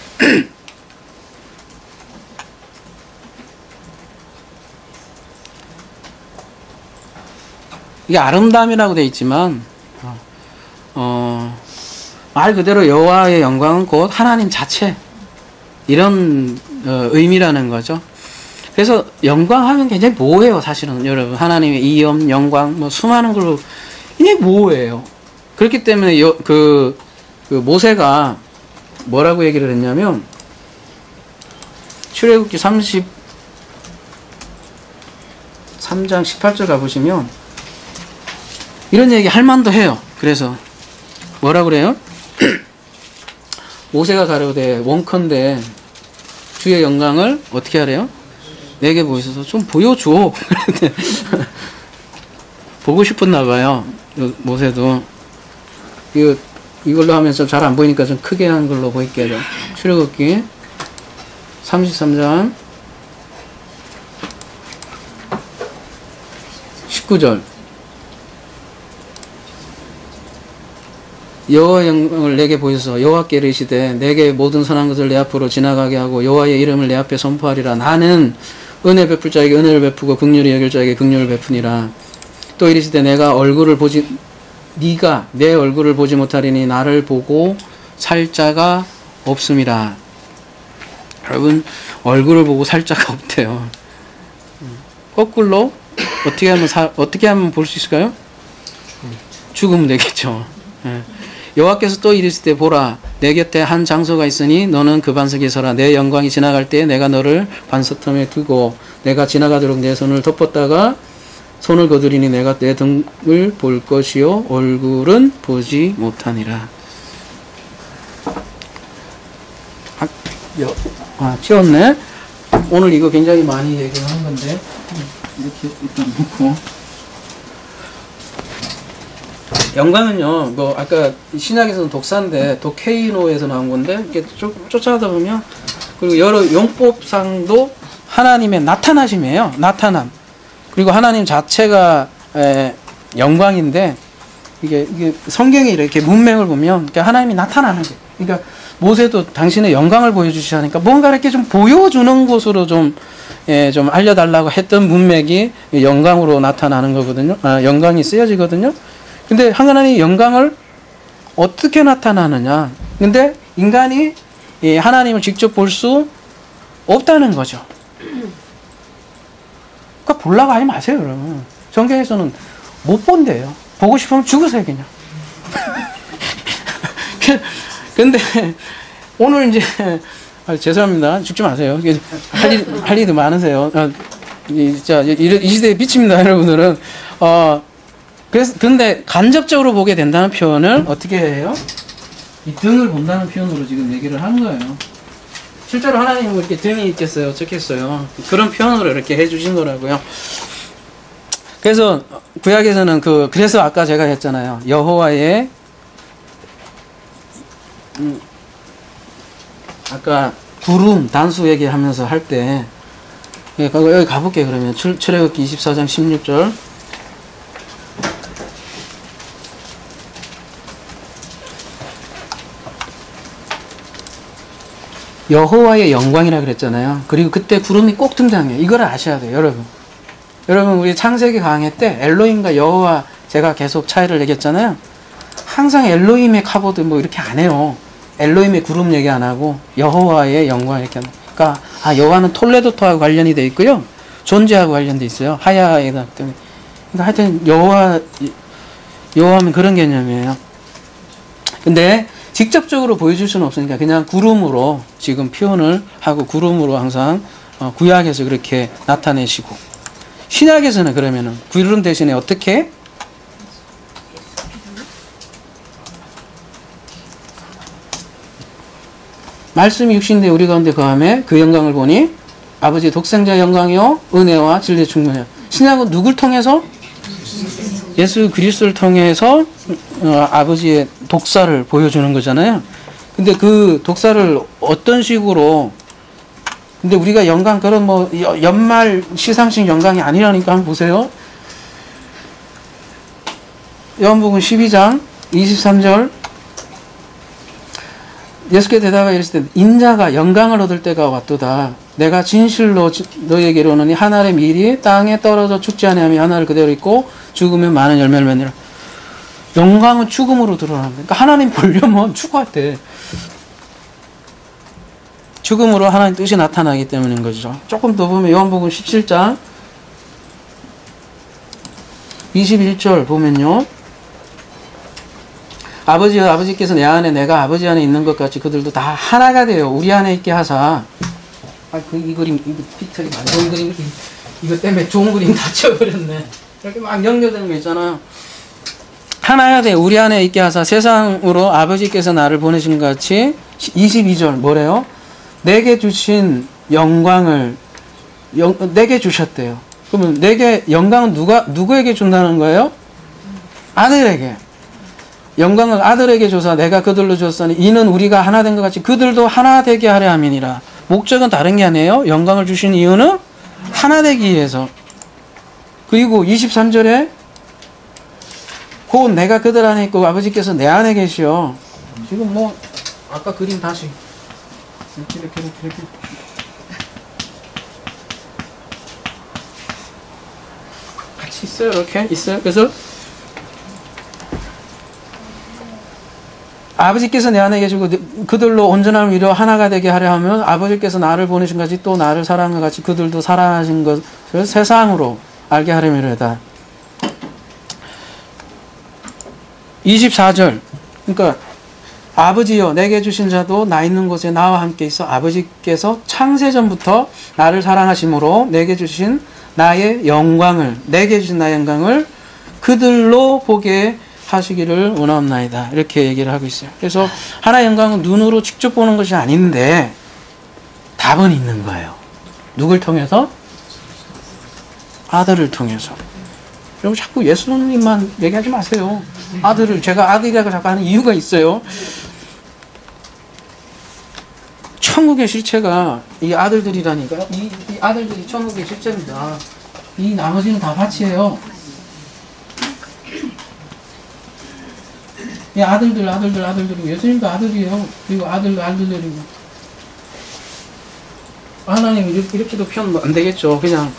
이게 아름다움이라고 되어 있지만 말 그대로 여호와의 영광은 곧 하나님 자체, 이런 의미라는 거죠. 그래서 영광하면 굉장히 모호해요. 사실은 여러분, 하나님의 이엄, 영광, 뭐 수많은 걸로 굉장히 모호해요. 그렇기 때문에 그 모세가 뭐라고 얘기를 했냐면, 출애굽기 33장 18절 가보시면 이런 얘기 할 만도 해요. 그래서 뭐라 그래요? 모세가 가로되 원컨대 주의 영광을 어떻게 하래요? 내게 보이소서. 좀 보여줘. 보고 싶었나 봐요. 모세도 이걸로 하면 좀 잘 안 보이니까 좀 크게 한 걸로 보일게요. 출애굽기 33장 19절. 여호와의 영광을 내게 보이소서. 여호와께 이르시되 내게 모든 선한 것을 내 앞으로 지나가게 하고 여호와의 이름을 내 앞에 선포하리라. 나는 은혜 베풀 자에게 은혜를 베푸고 긍휼히 여길 자에게 긍휼을 베푸니라. 또 이르시되 네가 네가 내 얼굴을 보지 못하리니 나를 보고 살 자가 없음이라. 여러분, 얼굴을 보고 살 자가 없대요. 거꾸로 어떻게 하면 볼 수 있을까요? 죽으면 되겠죠. 여호와께서 또 이르시되 보라, 내 곁에 한 장소가 있으니 너는 그 반석에 서라. 내 영광이 지나갈 때에 내가 너를 반석텀에 두고 내가 지나가도록 내 손을 덮었다가 손을 거두리니 내가 내 등을 볼 것이요 얼굴은 보지 못하니라. 치웠네. 오늘 이거 굉장히 많이 얘기를 한 건데 이렇게 일단 놓고, 영광은요, 뭐 아까 신약에서는 독사인데 도케이노에서 나온 건데 이렇게 쫓아가다 보면, 그리고 여러 용법상도 하나님의 나타나심이에요. 나타남. 그리고 하나님 자체가 영광인데, 이게 성경에 이렇게 문맥을 보면 하나님이 나타나는 거예요. 그러니까 모세도 당신의 영광을 보여주시라니까 뭔가 이렇게 좀 보여주는 곳으로 좀 알려달라고 했던 문맥이 영광으로 나타나는 거거든요. 영광이 쓰여지거든요. 근데 하나님의 영광을 어떻게 나타나느냐? 근데 인간이 하나님을 직접 볼 수 없다는 거죠. 그러니까 보려고 하지 마세요, 여러분. 성경에서는 못 본대요. 보고 싶으면 죽으세요, 그냥. 근데 오늘 이제 죄송합니다. 죽지 마세요. 할 일도 많으세요. 진짜 이 시대의 빛입니다, 여러분들은. 그래서 근데 간접적으로 보게 된다는 표현을 어떻게 해요? 이 등을 본다는 표현으로 지금 얘기를 하는 거예요. 실제로 하나님은 이렇게 등이 있겠어요, 어쩌겠어요. 그런 표현으로 이렇게 해주신 거라고요. 그래서 구약에서는 그래서 아까 제가 했잖아요. 여호와의 아까 구름 단수 얘기하면서 할 때, 여기 가볼게요. 그러면 출애굽기 24장 16절. 여호와의 영광이라 그랬잖아요. 그리고 그때 구름이 꼭 등장해요. 이걸 아셔야 돼요, 여러분. 여러분, 우리 창세기 강의 때 엘로힘과 여호와 제가 계속 차이를 얘기했잖아요. 항상 엘로힘의 카보드 뭐 이렇게 안 해요. 엘로힘의 구름 얘기 안 하고 여호와의 영광 이렇게 합니다. 그러니까 여호와는 톨레도토하고 관련이 돼 있고요, 존재하고 관련돼 있어요. 하야에다 때문에. 그러니까 하여튼 여호와는 그런 개념이에요. 근데 직접적으로 보여줄 수는 없으니까 그냥 구름으로 지금 표현을 하고, 구름으로 항상 구약에서 그렇게 나타내시고, 신약에서는 그러면은 구름 대신에 어떻게? 말씀이 육신대 우리 가운데 거하매 그 영광을 보니 아버지 독생자 영광이요 은혜와 진리의 충만이요. 신약은 누굴 통해서? 예수 그리스도를 통해서 아버지의 독사를 보여주는 거잖아요. 근데 그 독사를 어떤 식으로, 근데 우리가 영광, 그런 뭐 연말 시상식 영광이 아니라니까 한번 보세요. 요한복음 12장 23절, 예수께 대답하여 이르시되 인자가 영광을 얻을 때가 왔도다. 내가 진실로 너희에게 이르노니 한 알의 밀이 땅에 떨어져 죽지 아니하며 한 알을 그대로 있고 죽으면 많은 열매를 맺느라. 영광은 죽음으로 드러난다. 그러니까 하나님 보려면 죽어야 돼. 죽음으로 하나님 뜻이 나타나기 때문인 거죠. 조금 더 보면 요한복음 17장 21절 보면요. 아버지여 아버지께서 내 안에 내가 아버지 안에 있는 것 같이 그들도 다 하나가 되어 우리 안에 있게 하사. 이 그림, 이거 피터리 좋은 그림, 이거 때문에 좋은 그림 다 지워버렸네. 이렇게 막 연결되는 거 있잖아요. 하나가 되어 우리 안에 있게 하사 세상으로 아버지께서 나를 보내신 것 같이. 22절 뭐래요? 내게 주신 영광을 내게 주셨대요. 그러면 내게 영광은 누구에게 준다는 거예요? 아들에게. 영광을 아들에게 줘서 내가 그들로 줬으니 이는 우리가 하나 된 것 같이 그들도 하나 되게 하려 함이니라. 목적은 다른 게 아니에요. 영광을 주신 이유는 하나 되기 위해서. 그리고 23절에 곧 내가 그들 안에 있고 아버지께서 내 안에 계시오. 지금 뭐 아까 그림 다시 이렇게 같이 있어요. 이렇게 있어요. 그래서 아버지께서 내 안에 계시고 그들로 온전함을 이루어 하나가 되게 하려 하면 아버지께서 나를 보내신 같이 또 나를 사랑한 같이 그들도 사랑하신 것을 세상으로 알게 하려니로다. 24절. 그러니까 아버지여 내게 주신 자도 나 있는 곳에 나와 함께 있어 아버지께서 창세전부터 나를 사랑하심으로 내게 주신 나의 영광을 내게 주신 나의 영광을 그들로 보게 하시기를 원하옵나이다. 이렇게 얘기를 하고 있어요. 그래서 하나의 영광은 눈으로 직접 보는 것이 아닌데 답은 있는 거예요. 누굴 통해서? 아들을 통해서. 그리고 자꾸 예수님만 얘기하지 마세요. 아들을, 제가 아들이라고 자꾸 하는 이유가 있어요. 천국의 실체가 이 아들들이라니까요. 이 아들들이 천국의 실체입니다. 이 나머지는 다 밭이에요. 이 아들들이고 예수님도 아들이에요. 그리고 아들들이고 하나님 이렇게도 표현 안 되겠죠. 그냥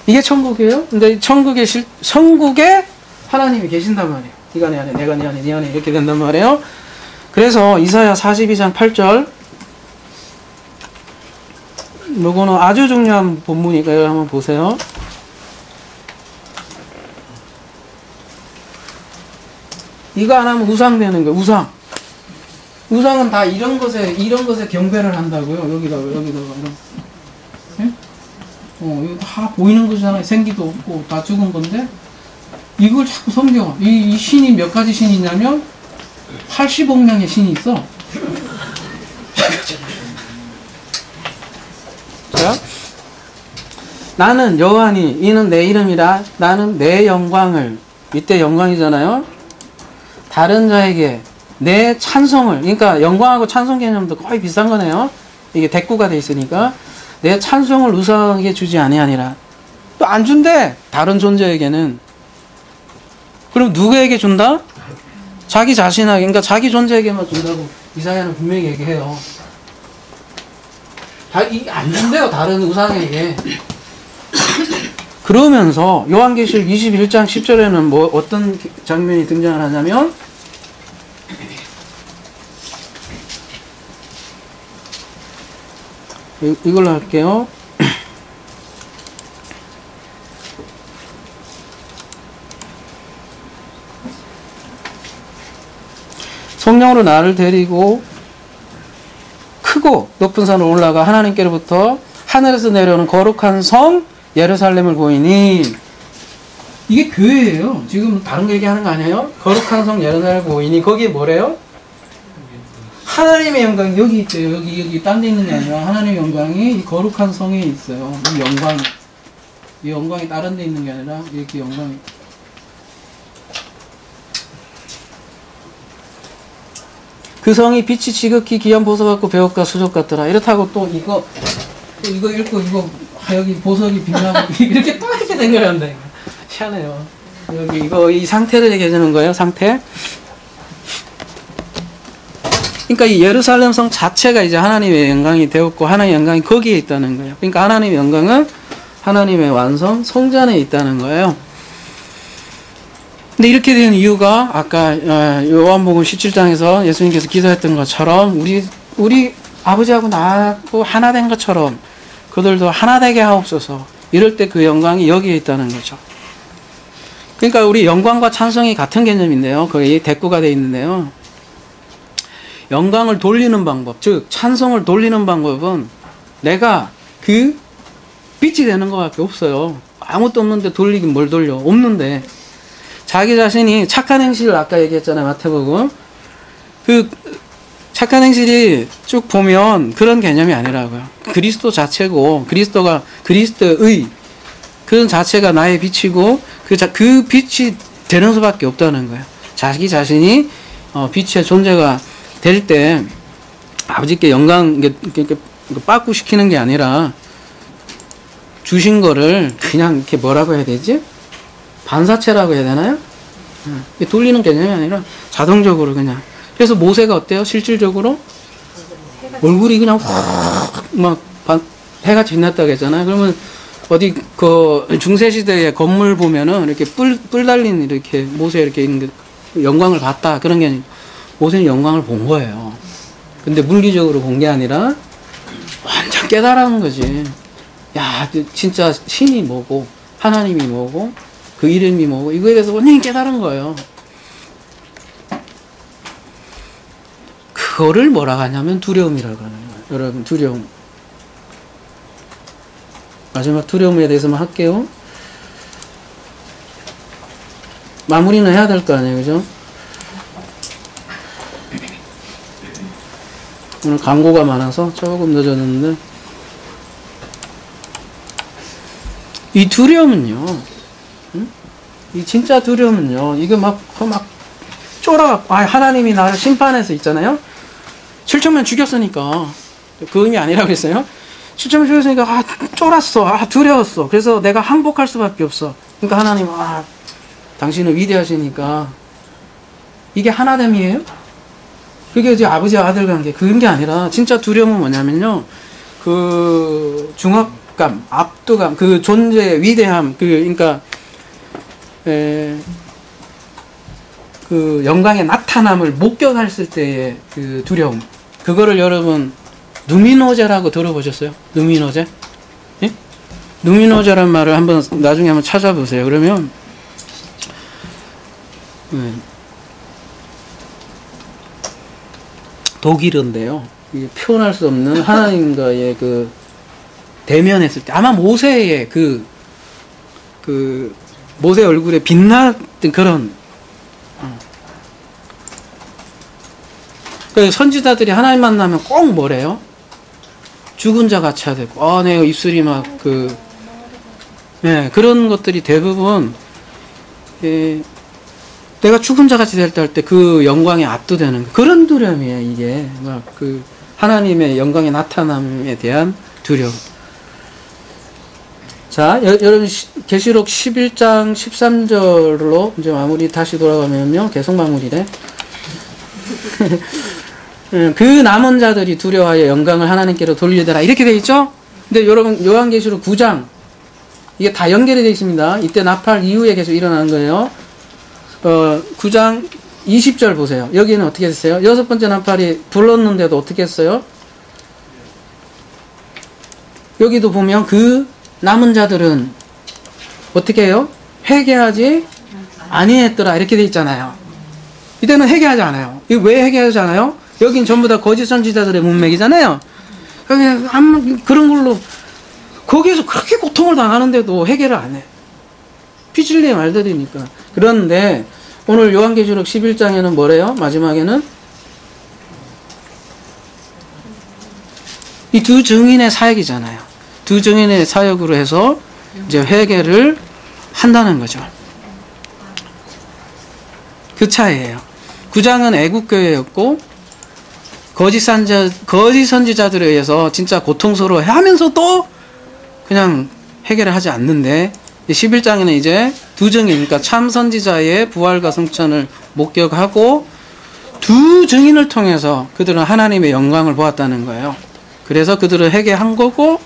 이게 천국이에요. 근데 천국에 하나님이 계신단 말이에요. 네가 내 안에 내가 네 안에 네 안에 이렇게 된단 말이에요. 그래서 이사야 42장 8절 요거는 아주 중요한 본문이니까요. 한번 보세요. 이거 안 하면 우상 되는 거예요. 우상은 다 이런 것에 경배를 한다고요. 여기다가 이런. 네? 이거 다 보이는 거잖아요. 생기도 없고 다 죽은 건데 이걸 자꾸 섬겨. 이 신이 몇 가지 신이 있냐면 80억 명의 신이 있어. 자, 나는 여호와니 이는 내 이름이라 나는 내 영광을, 이때 영광이잖아요. 다른 자에게 내 찬송을, 그러니까 영광하고 찬송 개념도 거의 비슷한 거네요. 이게 대꾸가 돼 있으니까 내 찬송을 우상에게 주지 아니하니라. 또 안 준대. 다른 존재에게는. 그럼 누구에게 준다? 자기 자신에게, 그러니까 자기 존재에게만 준다고 이사야는 분명히 얘기해요. 안 준대요. 다른 우상에게. 그러면서 요한계시록 21장 10절에는 뭐 어떤 장면이 등장을 하냐면 이걸로 할게요. 성령으로 나를 데리고 크고 높은 산으로 올라가 하나님께로부터 하늘에서 내려오는 거룩한 성 예루살렘을 보이니, 이게 교회예요. 지금 다른 거 얘기하는 거 아니에요? 거룩한 성 예루살렘 고인이 거기에 뭐래요? 하나님의 영광이 여기 있죠. 여기 딴 데 있는 게 아니라 하나님의 영광이 이 거룩한 성에 있어요. 이 영광이 다른 데 있는 게 아니라 이렇게 영광이. 그 성이 빛이 지극히 귀한 보석 같고 배옥과 수족 같더라. 이렇다고 또 이거 읽고 이거 여기 보석이 빛나고 이렇게 또 이렇게 된 거란다. 희한해요. 여기 이 상태를 얘기해 주는 거예요. 상태. 그러니까 이 예루살렘 성 자체가 이제 하나님의 영광이 되었고 하나님의 영광이 거기에 있다는 거예요. 그러니까 하나님의 영광은 하나님의 완성 성전에 있다는 거예요. 근데 이렇게 된 이유가 아까 요한복음 17장에서 예수님께서 기도했던 것처럼 우리 아버지하고 나하고 하나 된 것처럼 그들도 하나 되게 하옵소서. 이럴 때 그 영광이 여기에 있다는 거죠. 그러니까 우리 영광과 찬송이 같은 개념인데요. 거의 대꾸가 되어 있는데요. 영광을 돌리는 방법, 즉 찬송을 돌리는 방법은 내가 그 빛이 되는 것밖에 없어요. 아무것도 없는데 돌리긴 뭘 돌려. 없는데 자기 자신이 착한 행실을 아까 얘기했잖아요. 마태복음. 그 착한 행실이 쭉 보면 그런 개념이 아니라고요. 그리스도 자체고 그리스도의 그런 자체가 나의 빛이고 그 빛이 되는 수밖에 없다는 거예요. 자기 자신이 빛의 존재가 될 때 아버지께 영광 빠꾸 시키는 게 아니라 주신 거를 그냥 이렇게 뭐라고 해야 되지? 반사체라고 해야 되나요? 돌리는 개념이 아니라 자동적으로 그냥. 그래서 모세가 어때요? 실질적으로 얼굴이 그냥 막 해가 빛났다고 했잖아요. 그러면 어디 그 중세 시대의 건물 보면은 이렇게 뿔 달린 이렇게 모세 이렇게 있는 게 영광을 봤다 그런 게 아니고 모세는 영광을 본 거예요. 근데 물리적으로 본 게 아니라 완전 깨달은 거지. 야, 진짜 신이 뭐고 하나님이 뭐고 그 이름이 뭐고 이거에 대해서 완전히 깨달은 거예요. 그거를 뭐라고 하냐면 두려움이라고 하는 거예요. 여러분, 두려움. 마지막 두려움에 대해서만 할게요. 마무리는 해야 될 거 아니에요, 그죠? 오늘 광고가 많아서 조금 늦어졌는데, 이 두려움은요, 이 진짜 두려움은요, 이거 막 쫄아갖고, 하나님이 나를 심판해서 있잖아요? 7천명 죽였으니까, 그 의미 아니라고 했어요? 7천명 죽였으니까, 쫄았어, 두려웠어. 그래서 내가 항복할 수밖에 없어. 그러니까 하나님, 당신은 위대하시니까, 이게 하나됨이에요? 그게 이제 아버지와 아들 관계, 그런 게 아니라, 진짜 두려움은 뭐냐면요, 그, 중압감, 압도감, 그 존재의 위대함, 그러니까, 그 영광의 나타남을 목격했을 때의 그 두려움. 그거를 여러분, 누미노제라고 들어보셨어요? 누미노제? 예? 누미노제란 말을 나중에 한번 찾아보세요. 그러면, 독일어인데요. 표현할 수 없는 하나님과의 그 대면했을 때 아마 모세의 모세 얼굴에 빛났던 그런 그 선지자들이 하나님 만나면 꼭 뭐래요? 죽은 자 같이 해야 되고 내 입술이 막 그런 것들이 대부분 내가 죽은 자 같이 될 때 할 때 그 영광에 압도되는 그런 두려움이에요. 이게 막 그 하나님의 영광의 나타남에 대한 두려움. 자, 여러분 계시록 11장 13절로 이제 마무리 다시 돌아가면요. 계속 마무리래. 그 남은 자들이 두려워하여 영광을 하나님께로 돌리더라. 이렇게 돼 있죠? 근데 여러분 요한계시록 9장 이게 다 연결이 되어 있습니다. 이때 나팔 이후에 계속 일어나는 거예요. 9장 20절 보세요. 여기는 어떻게 됐어요? 여섯 번째 나팔이 불렀는데도 어떻게 했어요? 여기도 보면 그 남은 자들은 어떻게 해요? 회개하지 아니했더라. 이렇게 돼 있잖아요. 이때는 회개하지 않아요. 이거 왜 회개하지 않아요? 여긴 전부 다 거짓 선지자들의 문맥이잖아요. 그런 걸로 거기에서 그렇게 고통을 당하는데도 회개를 안 해. 피질리의 말들이니까. 그런데 오늘 요한계시록 11장에는 뭐래요? 마지막에는 이 두 증인의 사역이잖아요. 두 증인의 사역으로 해서 이제 회개를 한다는 거죠. 그 차이예요. 9장은 애국교회였고 거짓 선지자들에 의해서 진짜 고통스러워 하면서도 그냥 해결을 하지 않는데 11장에는 이제 두 증인, 그러니까 참 선지자의 부활과 승천을 목격하고 두 증인을 통해서 그들은 하나님의 영광을 보았다는 거예요. 그래서 그들은 회개한 거고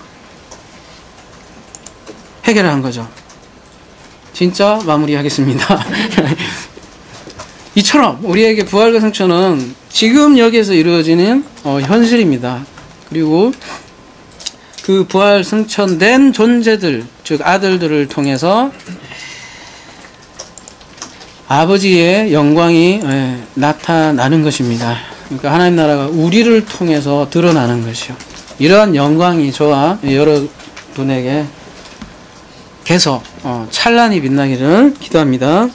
해결을 한 거죠. 진짜 마무리하겠습니다. 이처럼 우리에게 부활과 승천은 지금 여기에서 이루어지는 현실입니다. 그리고 그 부활 승천된 존재들, 즉 아들들을 통해서 아버지의 영광이 나타나는 것입니다. 그러니까 하나님 나라가 우리를 통해서 드러나는 것이요. 이러한 영광이 저와 여러분에게 계속 찬란히 빛나기를 기도합니다.